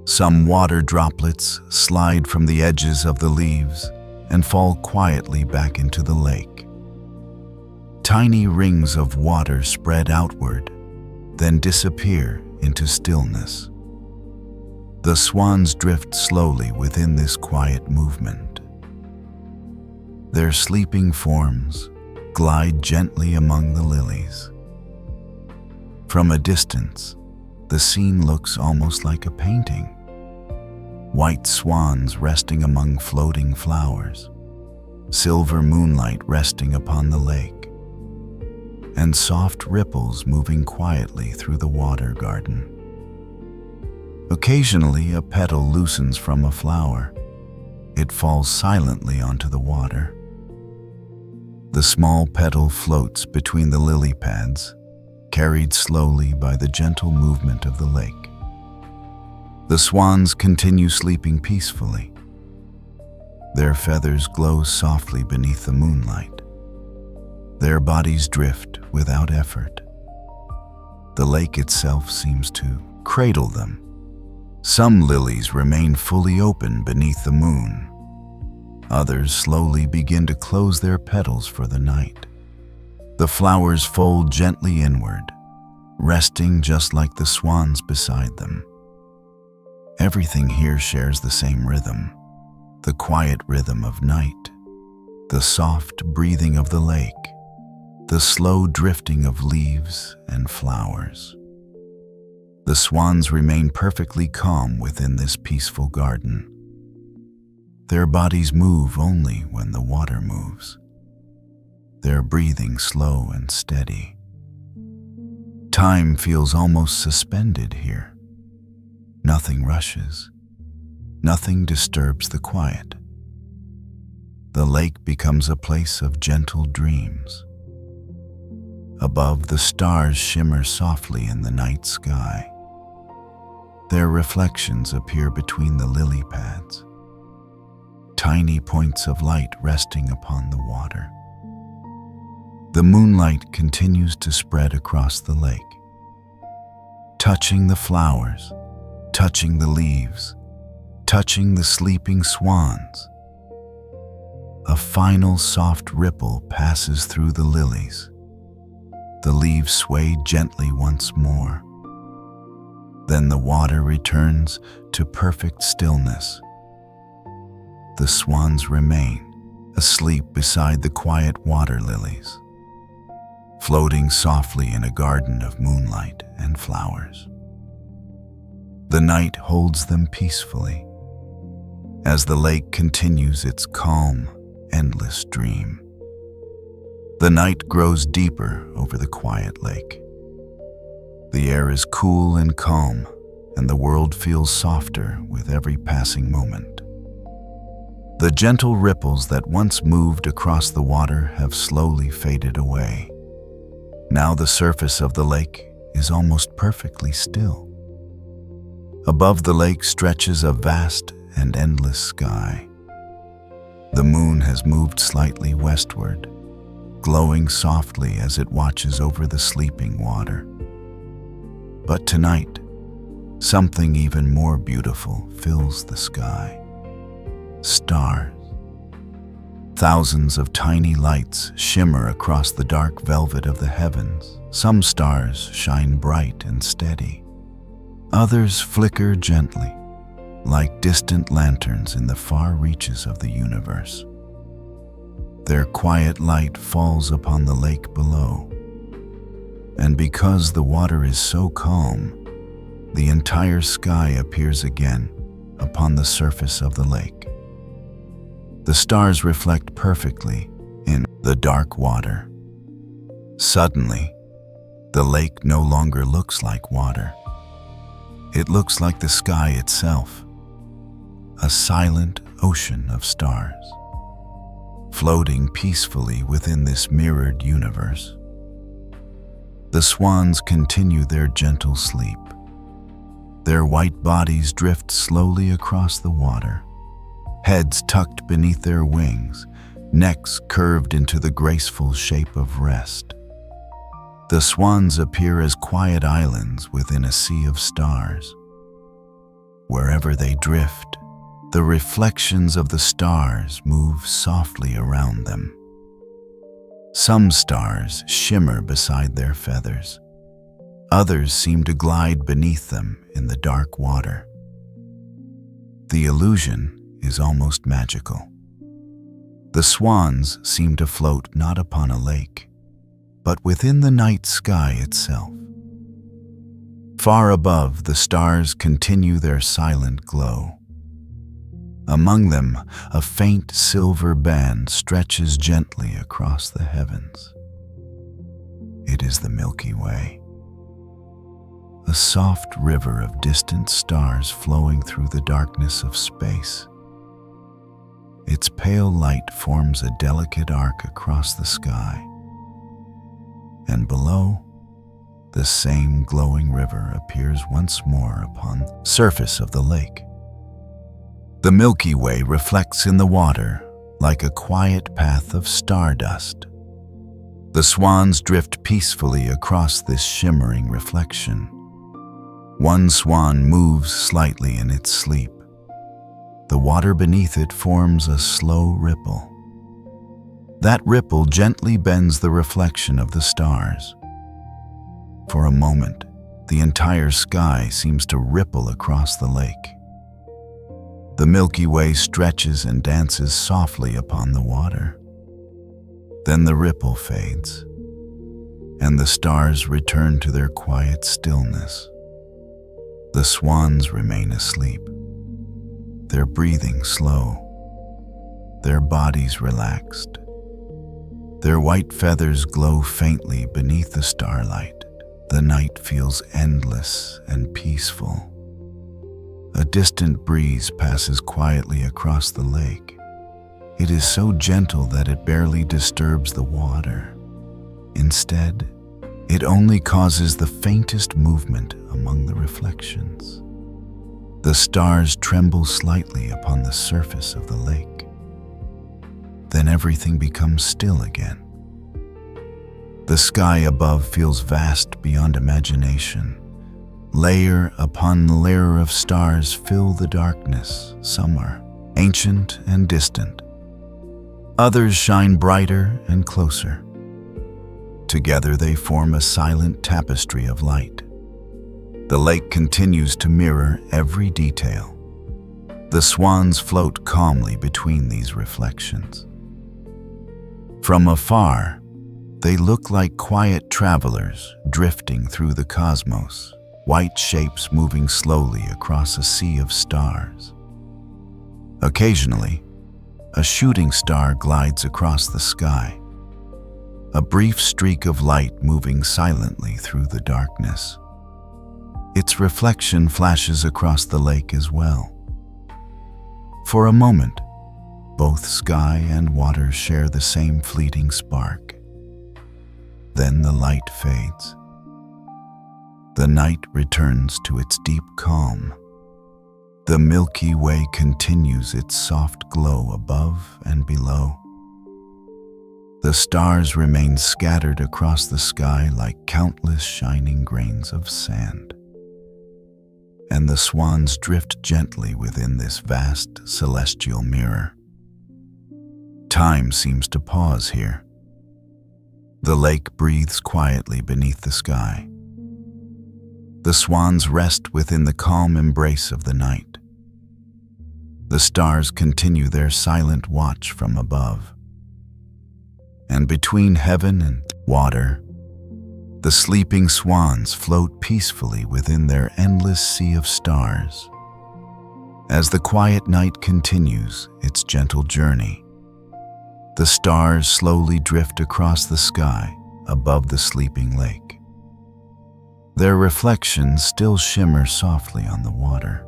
S1: Some water droplets slide from the edges of the leaves and fall quietly back into the lake. Tiny rings of water spread outward, then disappear into stillness. The swans drift slowly within this quiet movement. Their sleeping forms glide gently among the lilies. From a distance, the scene looks almost like a painting. White swans resting among floating flowers, silver moonlight resting upon the lake, and soft ripples moving quietly through the water garden. Occasionally, a petal loosens from a flower. It falls silently onto the water. The small petal floats between the lily pads, carried slowly by the gentle movement of the lake. The swans continue sleeping peacefully. Their feathers glow softly beneath the moonlight. Their bodies drift without effort. The lake itself seems to cradle them. Some lilies remain fully open beneath the moon. Others slowly begin to close their petals for the night. The flowers fold gently inward, resting just like the swans beside them. Everything here shares the same rhythm, the quiet rhythm of night, the soft breathing of the lake, the slow drifting of leaves and flowers. The swans remain perfectly calm within this peaceful garden. Their bodies move only when the water moves, their breathing slow and steady. Time feels almost suspended here. Nothing rushes, nothing disturbs the quiet. The lake becomes a place of gentle dreams. Above, the stars shimmer softly in the night sky. Their reflections appear between the lily pads, tiny points of light resting upon the water. The moonlight continues to spread across the lake, touching the flowers, touching the leaves, touching the sleeping swans. A final soft ripple passes through the lilies. The leaves sway gently once more. Then the water returns to perfect stillness. The swans remain asleep beside the quiet water lilies, floating softly in a garden of moonlight and flowers. The night holds them peacefully as the lake continues its calm, endless dream. The night grows deeper over the quiet lake. The air is cool and calm, and the world feels softer with every passing moment. The gentle ripples that once moved across the water have slowly faded away. Now the surface of the lake is almost perfectly still. Above the lake stretches a vast and endless sky. The moon has moved slightly westward, glowing softly as it watches over the sleeping water. But tonight, something even more beautiful fills the sky. Stars. Thousands of tiny lights shimmer across the dark velvet of the heavens. Some stars shine bright and steady. Others flicker gently, like distant lanterns in the far reaches of the universe. Their quiet light falls upon the lake below. And because the water is so calm, the entire sky appears again upon the surface of the lake. The stars reflect perfectly in the dark water. Suddenly, the lake no longer looks like water. It looks like the sky itself, a silent ocean of stars, floating peacefully within this mirrored universe. The swans continue their gentle sleep. Their white bodies drift slowly across the water, heads tucked beneath their wings, necks curved into the graceful shape of rest. The swans appear as quiet islands within a sea of stars. Wherever they drift, the reflections of the stars move softly around them. Some stars shimmer beside their feathers. Others seem to glide beneath them in the dark water. The illusion is almost magical. The swans seem to float not upon a lake, but within the night sky itself. Far above, the stars continue their silent glow. Among them, a faint silver band stretches gently across the heavens. It is the Milky Way, a soft river of distant stars flowing through the darkness of space. Its pale light forms a delicate arc across the sky, and below, the same glowing river appears once more upon the surface of the lake. The Milky Way reflects in the water like a quiet path of stardust. The swans drift peacefully across this shimmering reflection. One swan moves slightly in its sleep. The water beneath it forms a slow ripple. That ripple gently bends the reflection of the stars. For a moment, the entire sky seems to ripple across the lake. The Milky Way stretches and dances softly upon the water. Then the ripple fades, and the stars return to their quiet stillness. The swans remain asleep, their breathing slow, their bodies relaxed. Their white feathers glow faintly beneath the starlight. The night feels endless and peaceful. A distant breeze passes quietly across the lake. It is so gentle that it barely disturbs the water. Instead, it only causes the faintest movement among the reflections. The stars tremble slightly upon the surface of the lake. Then everything becomes still again. The sky above feels vast beyond imagination. Layer upon layer of stars fill the darkness. Some are ancient and distant. Others shine brighter and closer. Together they form a silent tapestry of light. The lake continues to mirror every detail. The swans float calmly between these reflections. From afar, they look like quiet travelers drifting through the cosmos, white shapes moving slowly across a sea of stars. Occasionally, a shooting star glides across the sky, a brief streak of light moving silently through the darkness. Its reflection flashes across the lake as well. For a moment, both sky and water share the same fleeting spark. Then the light fades. The night returns to its deep calm. The Milky Way continues its soft glow above and below. The stars remain scattered across the sky like countless shining grains of sand. And the swans drift gently within this vast celestial mirror. Time seems to pause here. The lake breathes quietly beneath the sky. The swans rest within the calm embrace of the night. The stars continue their silent watch from above. And between heaven and water, the sleeping swans float peacefully within their endless sea of stars. As the quiet night continues its gentle journey, the stars slowly drift across the sky above the sleeping lake. Their reflections still shimmer softly on the water.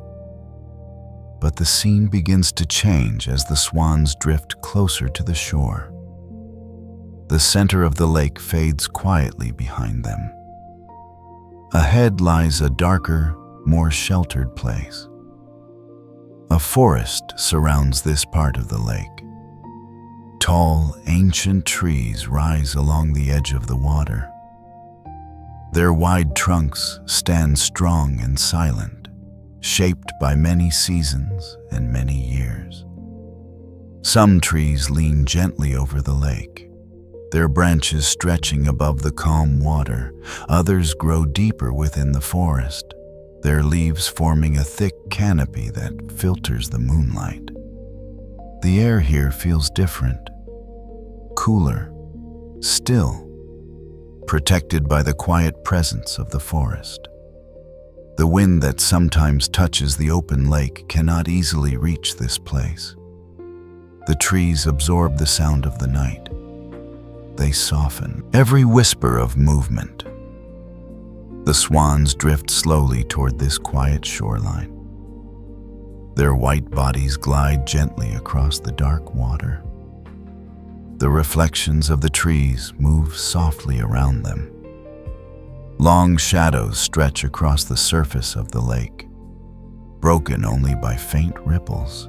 S1: But the scene begins to change as the swans drift closer to the shore. The center of the lake fades quietly behind them. Ahead lies a darker, more sheltered place. A forest surrounds this part of the lake. Tall, ancient trees rise along the edge of the water. Their wide trunks stand strong and silent, shaped by many seasons and many years. Some trees lean gently over the lake, their branches stretching above the calm water. Others grow deeper within the forest, their leaves forming a thick canopy that filters the moonlight. The air here feels different, cooler, still, protected by the quiet presence of the forest. The wind that sometimes touches the open lake cannot easily reach this place. The trees absorb the sound of the night. They soften every whisper of movement. The swans drift slowly toward this quiet shoreline. Their white bodies glide gently across the dark water. The reflections of the trees move softly around them. Long shadows stretch across the surface of the lake, broken only by faint ripples.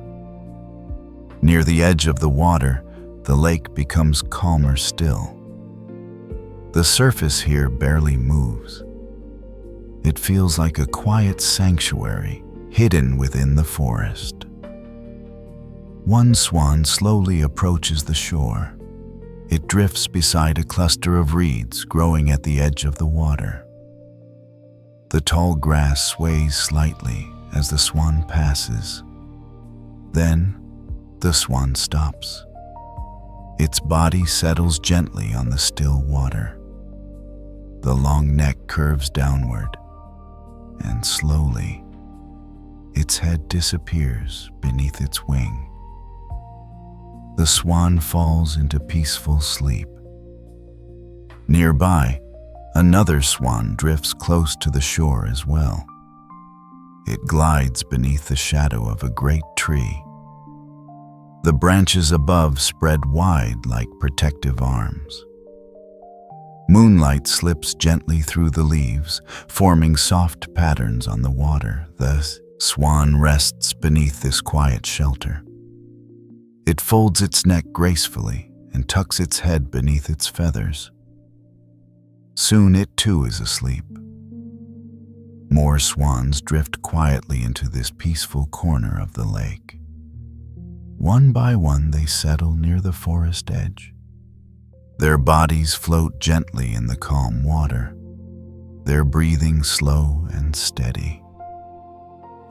S1: Near the edge of the water, the lake becomes calmer still. The surface here barely moves. It feels like a quiet sanctuary hidden within the forest. One swan slowly approaches the shore. It drifts beside a cluster of reeds growing at the edge of the water. The tall grass sways slightly as the swan passes. Then, the swan stops. Its body settles gently on the still water. The long neck curves downward, and slowly, its head disappears beneath its wing. The swan falls into peaceful sleep. Nearby, another swan drifts close to the shore as well. It glides beneath the shadow of a great tree. The branches above spread wide like protective arms. Moonlight slips gently through the leaves, forming soft patterns on the water. The swan rests beneath this quiet shelter. It folds its neck gracefully and tucks its head beneath its feathers. Soon it too is asleep. More swans drift quietly into this peaceful corner of the lake. One by one they settle near the forest edge. Their bodies float gently in the calm water, their breathing slow and steady.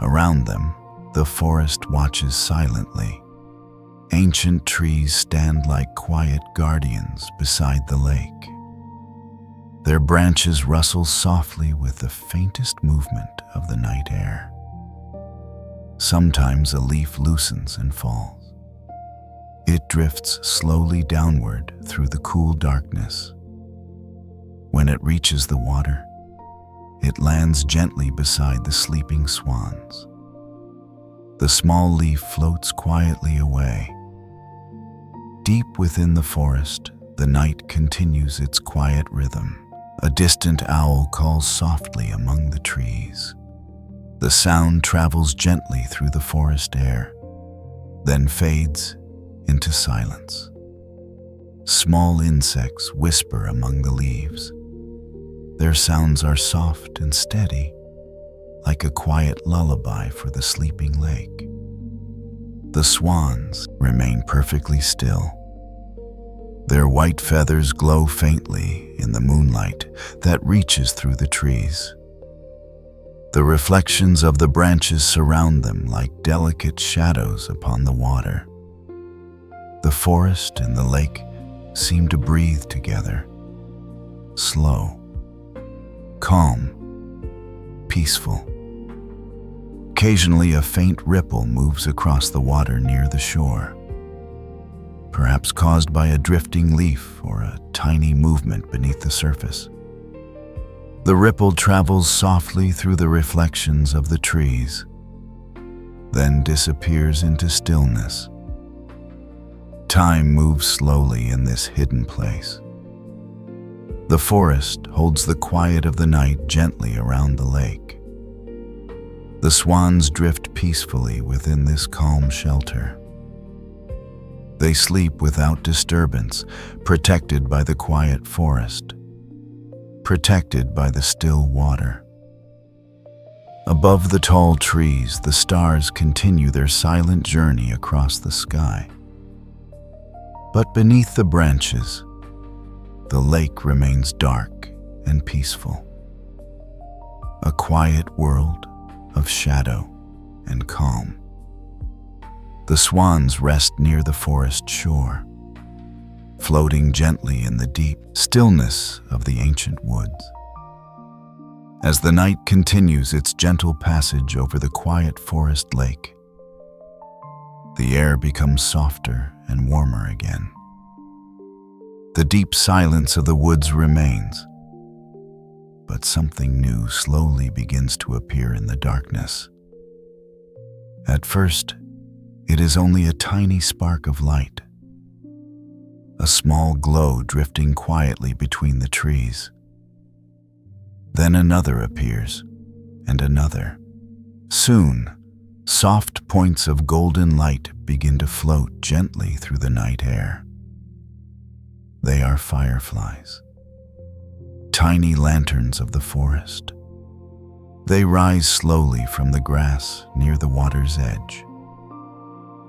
S1: Around them, the forest watches silently. Ancient trees stand like quiet guardians beside the lake. Their branches rustle softly with the faintest movement of the night air. Sometimes a leaf loosens and falls. It drifts slowly downward through the cool darkness. When it reaches the water, it lands gently beside the sleeping swans. The small leaf floats quietly away. Deep within the forest, the night continues its quiet rhythm. A distant owl calls softly among the trees. The sound travels gently through the forest air, then fades into silence. Small insects whisper among the leaves. Their sounds are soft and steady, like a quiet lullaby for the sleeping lake. The swans remain perfectly still. Their white feathers glow faintly in the moonlight that reaches through the trees. The reflections of the branches surround them like delicate shadows upon the water. The forest and the lake seem to breathe together, slow, calm, peaceful. Occasionally, a faint ripple moves across the water near the shore, perhaps caused by a drifting leaf or a tiny movement beneath the surface. The ripple travels softly through the reflections of the trees, then disappears into stillness. Time moves slowly in this hidden place. The forest holds the quiet of the night gently around the lake. The swans drift peacefully within this calm shelter. They sleep without disturbance, protected by the quiet forest, protected by the still water. Above the tall trees, the stars continue their silent journey across the sky. But beneath the branches, the lake remains dark and peaceful. A quiet world of shadow and calm. The swans rest near the forest shore, floating gently in the deep stillness of the ancient woods. As the night continues its gentle passage over the quiet forest lake, the air becomes softer and warmer again. The deep silence of the woods remains, but something new slowly begins to appear in the darkness. At first, it is only a tiny spark of light, a small glow drifting quietly between the trees. Then another appears, and another. Soon, soft points of golden light begin to float gently through the night air. They are fireflies, tiny lanterns of the forest. They rise slowly from the grass near the water's edge.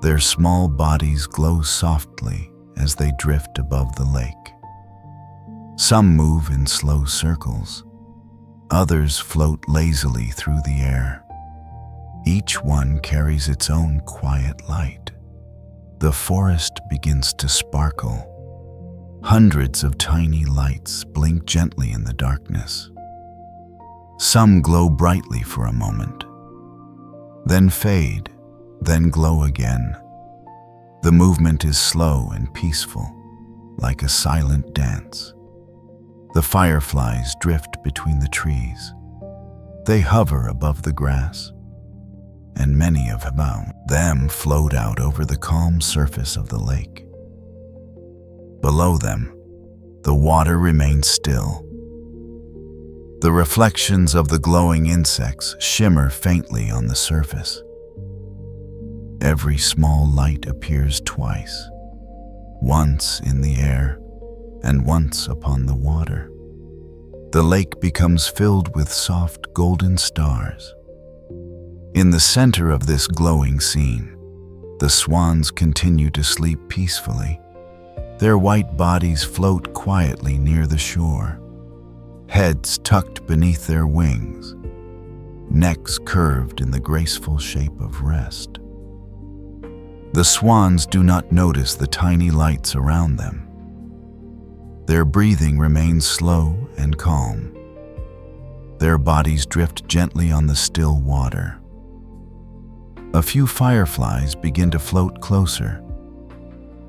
S1: Their small bodies glow softly as they drift above the lake. Some move in slow circles. Others float lazily through the air. Each one carries its own quiet light. The forest begins to sparkle. Hundreds of tiny lights blink gently in the darkness. Some glow brightly for a moment, then fade, then glow again. The movement is slow and peaceful, like a silent dance. The fireflies drift between the trees. They hover above the grass, and many of them float out over the calm surface of the lake. Below them, the water remains still. The reflections of the glowing insects shimmer faintly on the surface. Every small light appears twice, once in the air and once upon the water. The lake becomes filled with soft golden stars. In the center of this glowing scene, the swans continue to sleep peacefully. Their white bodies float quietly near the shore, heads tucked beneath their wings, necks curved in the graceful shape of rest. The swans do not notice the tiny lights around them. Their breathing remains slow and calm. Their bodies drift gently on the still water. A few fireflies begin to float closer.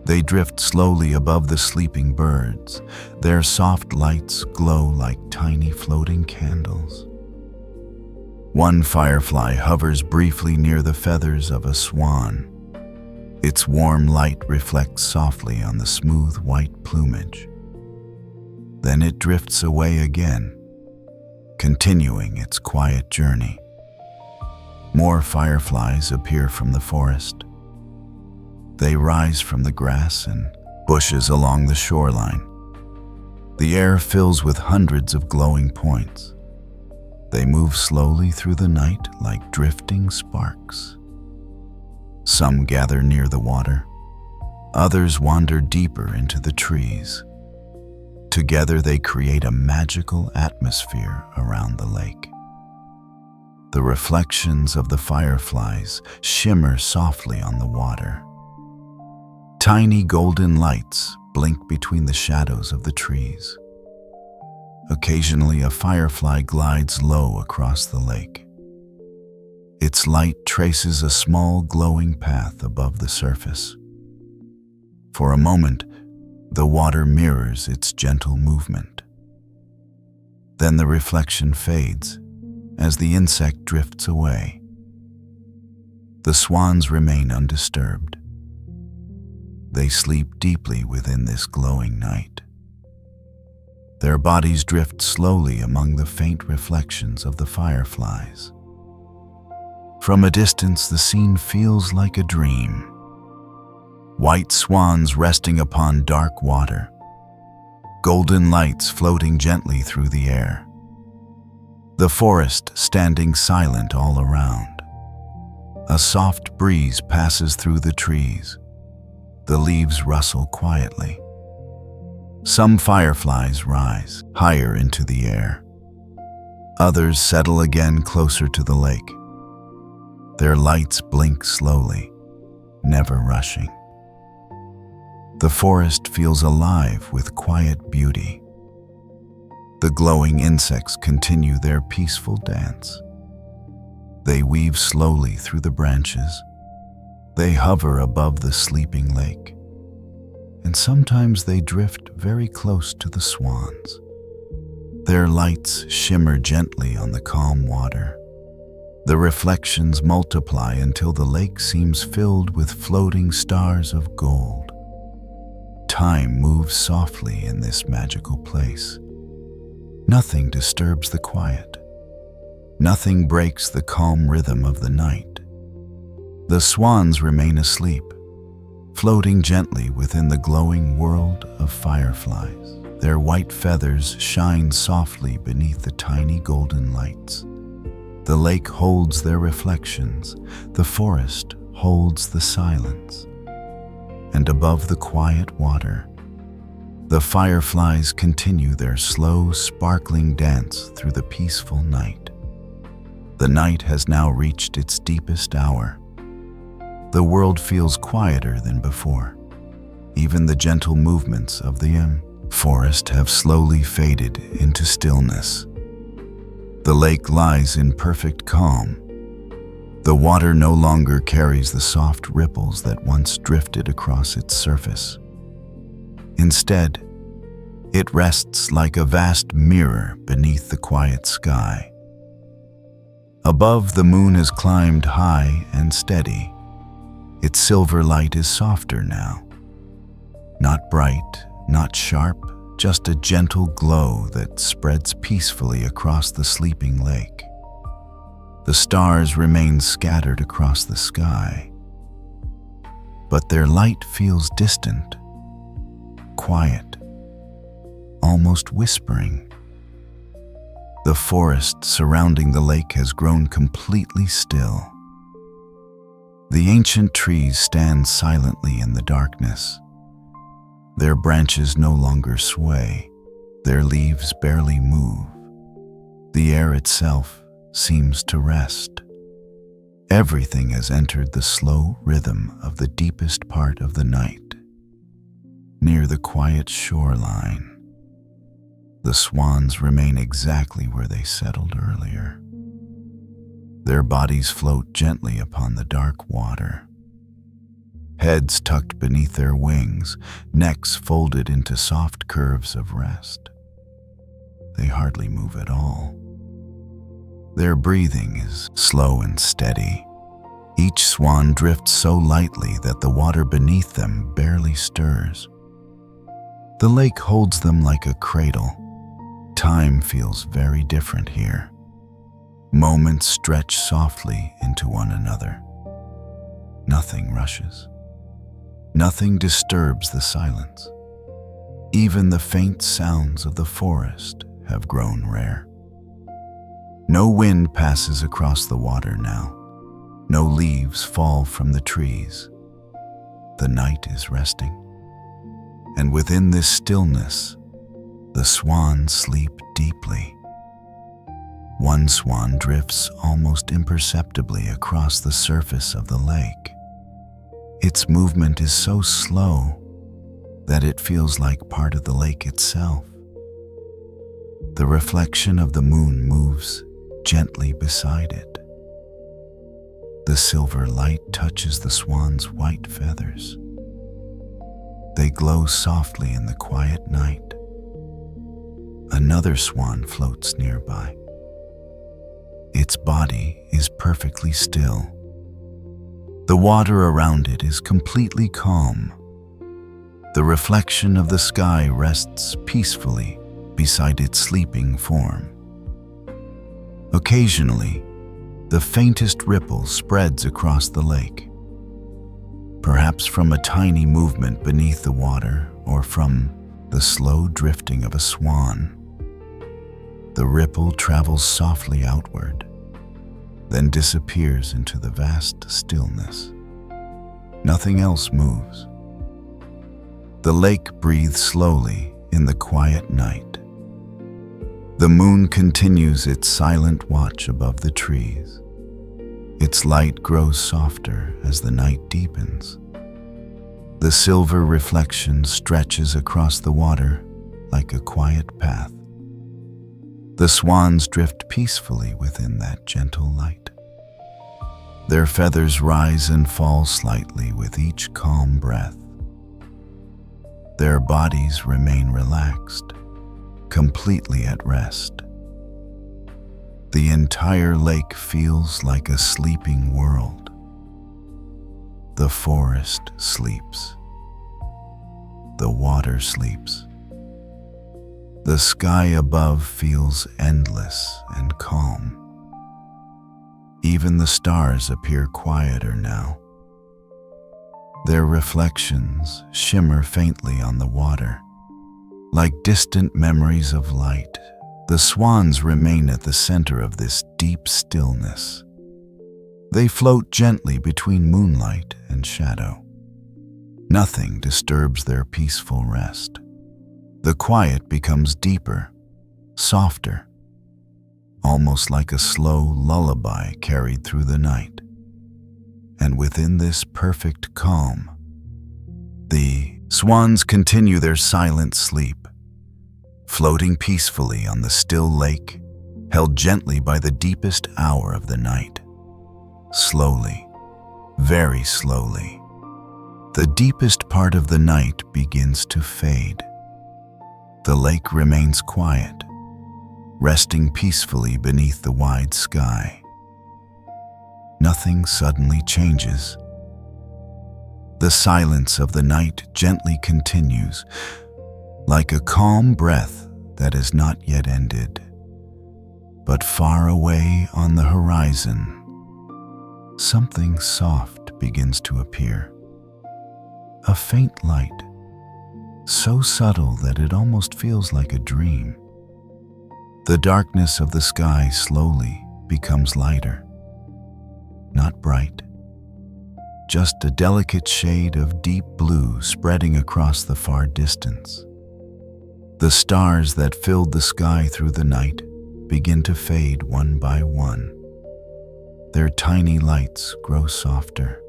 S1: They drift slowly above the sleeping birds. Their soft lights glow like tiny floating candles. One firefly hovers briefly near the feathers of a swan. Its warm light reflects softly on the smooth white plumage. Then it drifts away again, continuing its quiet journey. More fireflies appear from the forest. They rise from the grass and bushes along the shoreline. The air fills with hundreds of glowing points. They move slowly through the night like drifting sparks. Some gather near the water. Others wander deeper into the trees. Together they create a magical atmosphere around the lake. The reflections of the fireflies shimmer softly on the water. Tiny golden lights blink between the shadows of the trees. Occasionally, a firefly glides low across the lake. Its light traces a small glowing path above the surface. For a moment, the water mirrors its gentle movement. Then the reflection fades as the insect drifts away. The swans remain undisturbed. They sleep deeply within this glowing night. Their bodies drift slowly among the faint reflections of the fireflies. From a distance, the scene feels like a dream. White swans resting upon dark water, golden lights floating gently through the air. The forest standing silent all around. A soft breeze passes through the trees. The leaves rustle quietly. Some fireflies rise higher into the air. Others settle again closer to the lake. Their lights blink slowly, never rushing. The forest feels alive with quiet beauty. The glowing insects continue their peaceful dance. They weave slowly through the branches. They hover above the sleeping lake. And sometimes they drift very close to the swans. Their lights shimmer gently on the calm water. The reflections multiply until the lake seems filled with floating stars of gold. Time moves softly in this magical place. Nothing disturbs the quiet. Nothing breaks the calm rhythm of the night. The swans remain asleep, floating gently within the glowing world of fireflies. Their white feathers shine softly beneath the tiny golden lights. The lake holds their reflections, the forest holds the silence. And above the quiet water, the fireflies continue their slow, sparkling dance through the peaceful night. The night has now reached its deepest hour. The world feels quieter than before. Even the gentle movements of the forest have slowly faded into stillness. The lake lies in perfect calm. The water no longer carries the soft ripples that once drifted across its surface. Instead, it rests like a vast mirror beneath the quiet sky. Above, the moon has climbed high and steady. Its silver light is softer now. Not bright, not sharp, just a gentle glow that spreads peacefully across the sleeping lake. The stars remain scattered across the sky, but their light feels distant, quiet, almost whispering. The forest surrounding the lake has grown completely still. The ancient trees stand silently in the darkness. Their branches no longer sway, their leaves barely move. The air itself seems to rest. Everything has entered the slow rhythm of the deepest part of the night. Near the quiet shoreline, the swans remain exactly where they settled earlier. Their bodies float gently upon the dark water. Heads tucked beneath their wings, necks folded into soft curves of rest. They hardly move at all. Their breathing is slow and steady. Each swan drifts so lightly that the water beneath them barely stirs. The lake holds them like a cradle. Time feels very different here. Moments stretch softly into one another. Nothing rushes. Nothing disturbs the silence. Even the faint sounds of the forest have grown rare. No wind passes across the water now. No leaves fall from the trees. The night is resting. And within this stillness, the swans sleep deeply. One swan drifts almost imperceptibly across the surface of the lake. Its movement is so slow that it feels like part of the lake itself. The reflection of the moon moves gently beside it. The silver light touches the swan's white feathers. They glow softly in the quiet night. Another swan floats nearby. Its body is perfectly still. The water around it is completely calm. The reflection of the sky rests peacefully beside its sleeping form. Occasionally, the faintest ripple spreads across the lake, perhaps from a tiny movement beneath the water or from the slow drifting of a swan. The ripple travels softly outward, then disappears into the vast stillness. Nothing else moves. The lake breathes slowly in the quiet night. The moon continues its silent watch above the trees. Its light grows softer as the night deepens. The silver reflection stretches across the water like a quiet path. The swans drift peacefully within that gentle light. Their feathers rise and fall slightly with each calm breath. Their bodies remain relaxed, completely at rest. The entire lake feels like a sleeping world. The forest sleeps. The water sleeps. The sky above feels endless and calm. Even the stars appear quieter now. Their reflections shimmer faintly on the water, Like distant memories of light, the swans remain at the center of this deep stillness. They float gently between moonlight and shadow. Nothing disturbs their peaceful rest. The quiet becomes deeper, softer, almost like a slow lullaby carried through the night. And within this perfect calm, the swans continue their silent sleep, floating peacefully on the still lake, held gently by the deepest hour of the night. Slowly, very slowly, the deepest part of the night begins to fade. The lake remains quiet, resting peacefully beneath the wide sky. Nothing suddenly changes. The silence of the night gently continues, like a calm breath that has not yet ended. But far away on the horizon, something soft begins to appear. A faint light, so subtle that it almost feels like a dream. The darkness of the sky slowly becomes lighter. Not bright, just a delicate shade of deep blue spreading across the far distance. The stars that filled the sky through the night begin to fade one by one. Their tiny lights grow softer.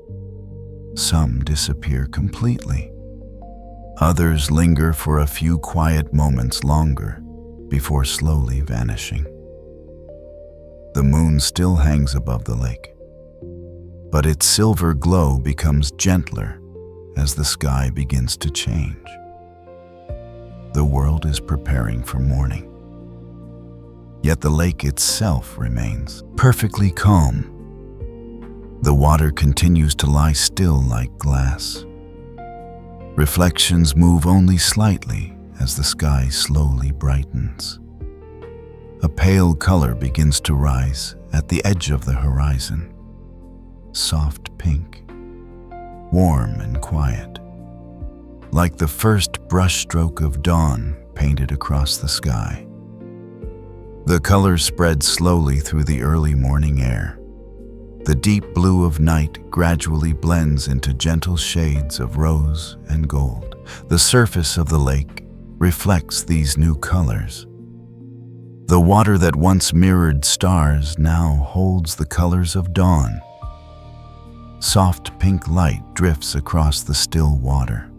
S1: Some disappear completely. Others linger for a few quiet moments longer before slowly vanishing. The moon still hangs above the lake, but its silver glow becomes gentler as the sky begins to change. The world is preparing for morning, yet the lake itself remains perfectly calm. The water continues to lie still like glass. Reflections move only slightly as the sky slowly brightens. A pale color begins to rise at the edge of the horizon. Soft pink, warm and quiet, like the first brushstroke of dawn painted across the sky. The colors spread slowly through the early morning air. The deep blue of night gradually blends into gentle shades of rose and gold. The surface of the lake reflects these new colors. The water that once mirrored stars now holds the colors of dawn. Soft pink light drifts across the still water.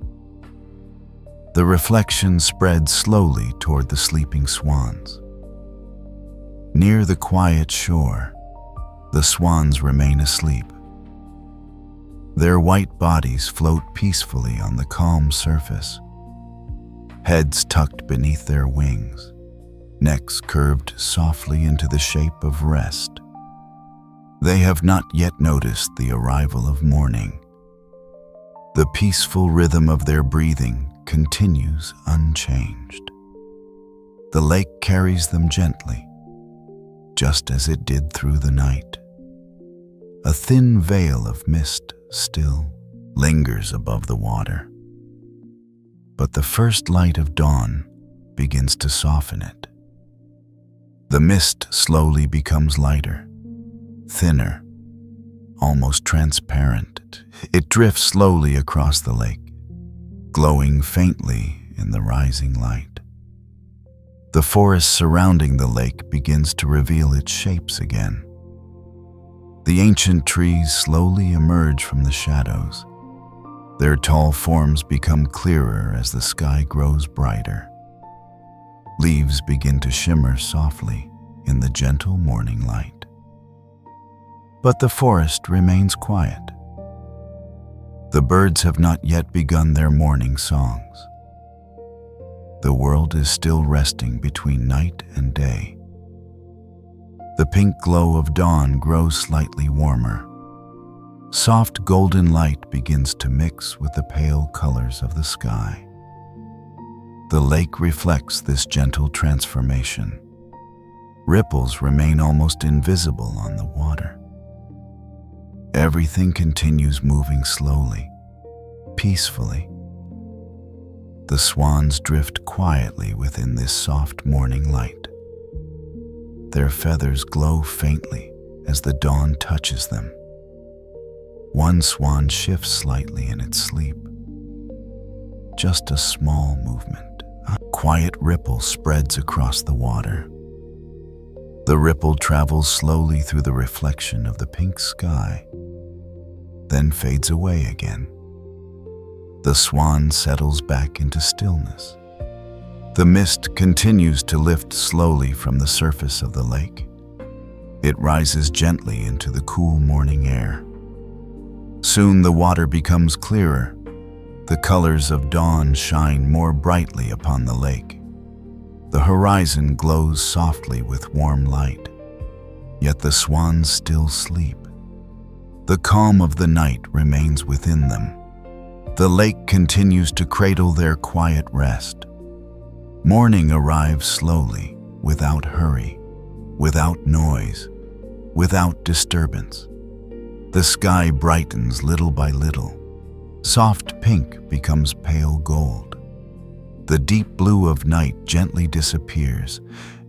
S1: The reflection spreads slowly toward the sleeping swans. Near the quiet shore, the swans remain asleep. Their white bodies float peacefully on the calm surface, heads tucked beneath their wings, necks curved softly into the shape of rest. They have not yet noticed the arrival of morning. The peaceful rhythm of their breathing continues unchanged. The lake carries them gently, just as it did through the night. A thin veil of mist still lingers above the water, but the first light of dawn begins to soften it. The mist slowly becomes lighter, thinner, almost transparent. It drifts slowly across the lake, glowing faintly in the rising light. The forest surrounding the lake begins to reveal its shapes again. The ancient trees slowly emerge from the shadows. Their tall forms become clearer as the sky grows brighter. Leaves begin to shimmer softly in the gentle morning light. But the forest remains quiet. The birds have not yet begun their morning songs. The world is still resting between night and day. The pink glow of dawn grows slightly warmer. Soft golden light begins to mix with the pale colors of the sky. The lake reflects this gentle transformation. Ripples remain almost invisible on the water. Everything continues moving slowly, peacefully. The swans drift quietly within this soft morning light. Their feathers glow faintly as the dawn touches them. One swan shifts slightly in its sleep. Just a small movement. A quiet ripple spreads across the water. The ripple travels slowly through the reflection of the pink sky, then fades away again. The swan settles back into stillness. The mist continues to lift slowly from the surface of the lake. It rises gently into the cool morning air. Soon the water becomes clearer. The colors of dawn shine more brightly upon the lake. The horizon glows softly with warm light, yet the swans still sleep. The calm of the night remains within them. The lake continues to cradle their quiet rest. Morning arrives slowly, without hurry, without noise, without disturbance. The sky brightens little by little. Soft pink becomes pale gold. The deep blue of night gently disappears,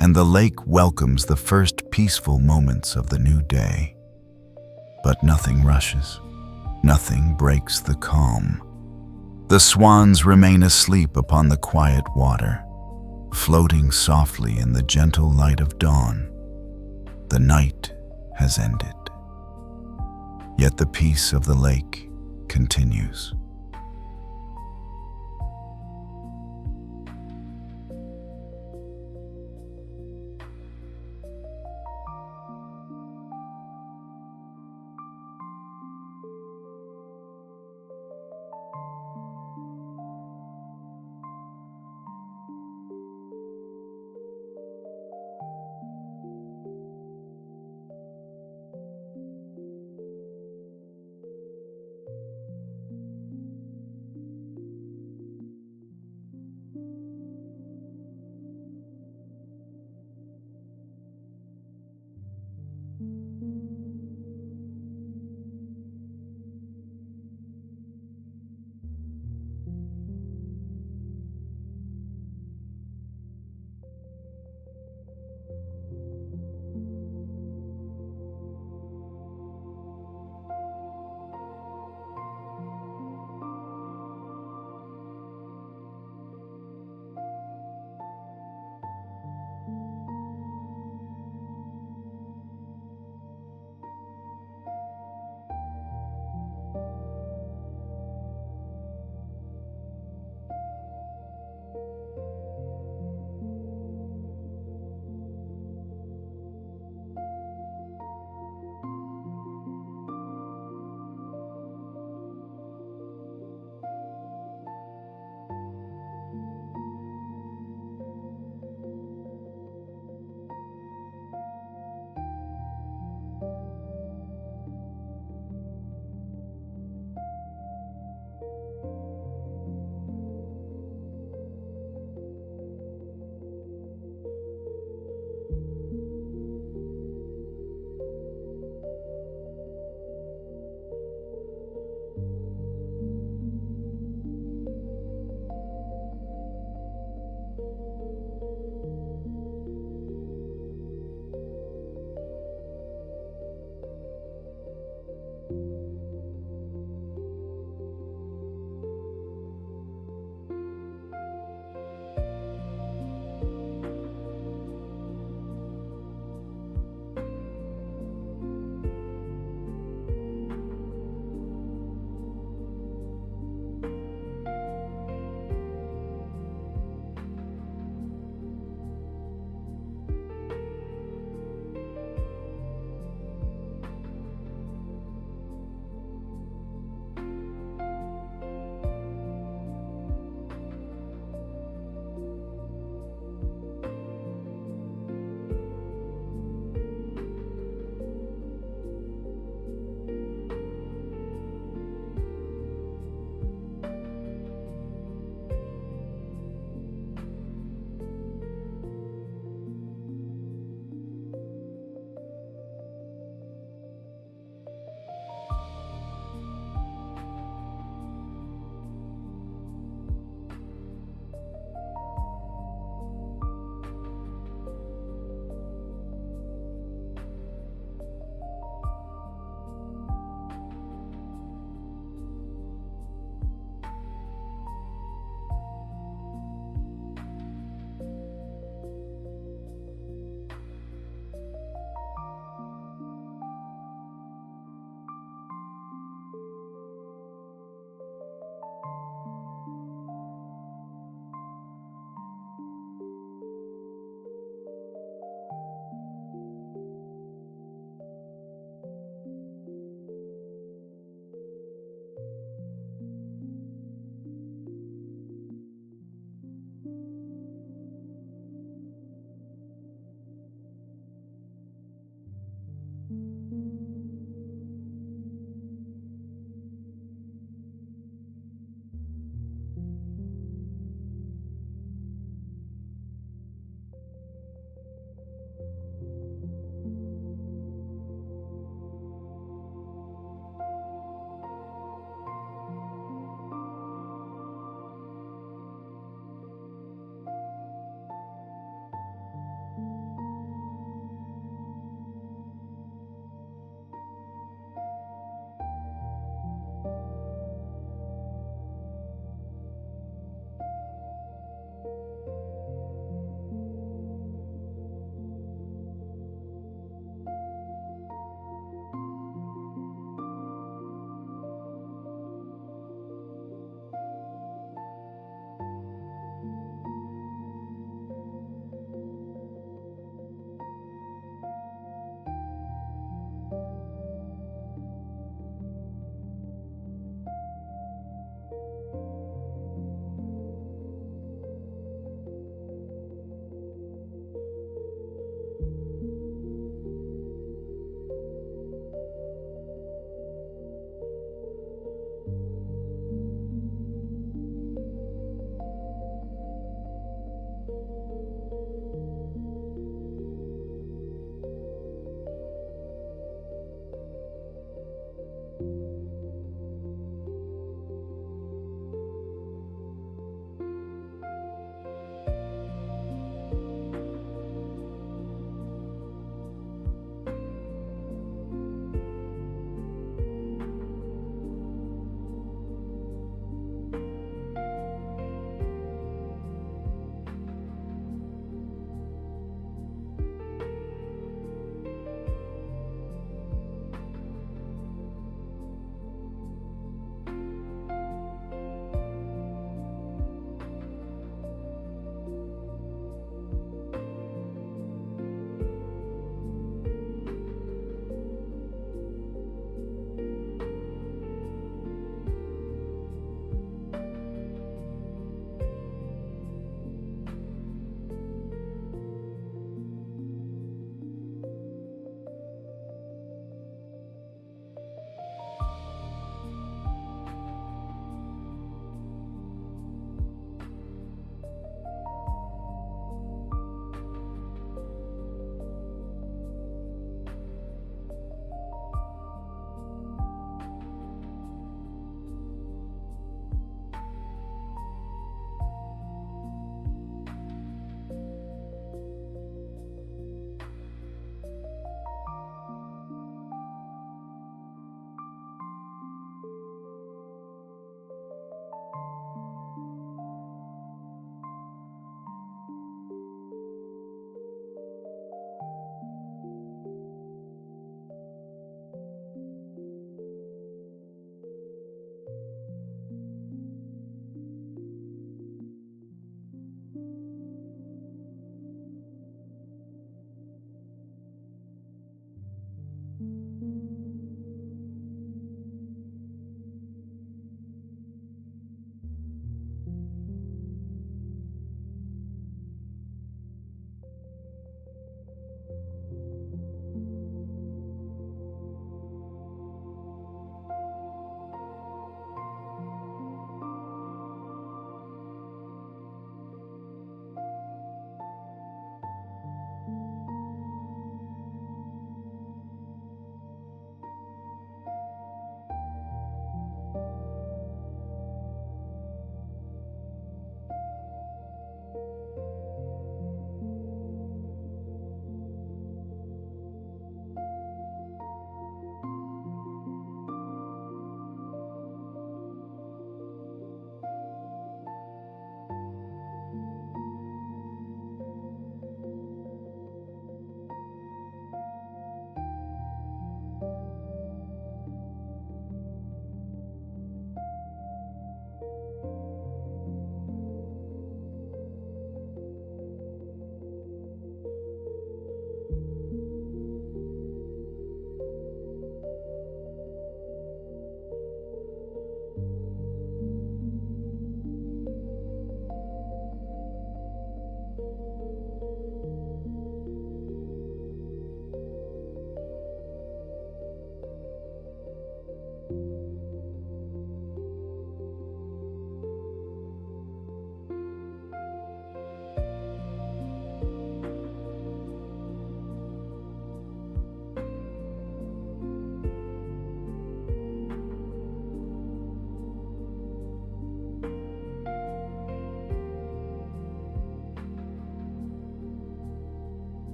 S1: and the lake welcomes the first peaceful moments of the new day. But nothing rushes. Nothing breaks the calm. The swans remain asleep upon the quiet water, floating softly in the gentle light of dawn. The night has ended, yet the peace of the lake continues.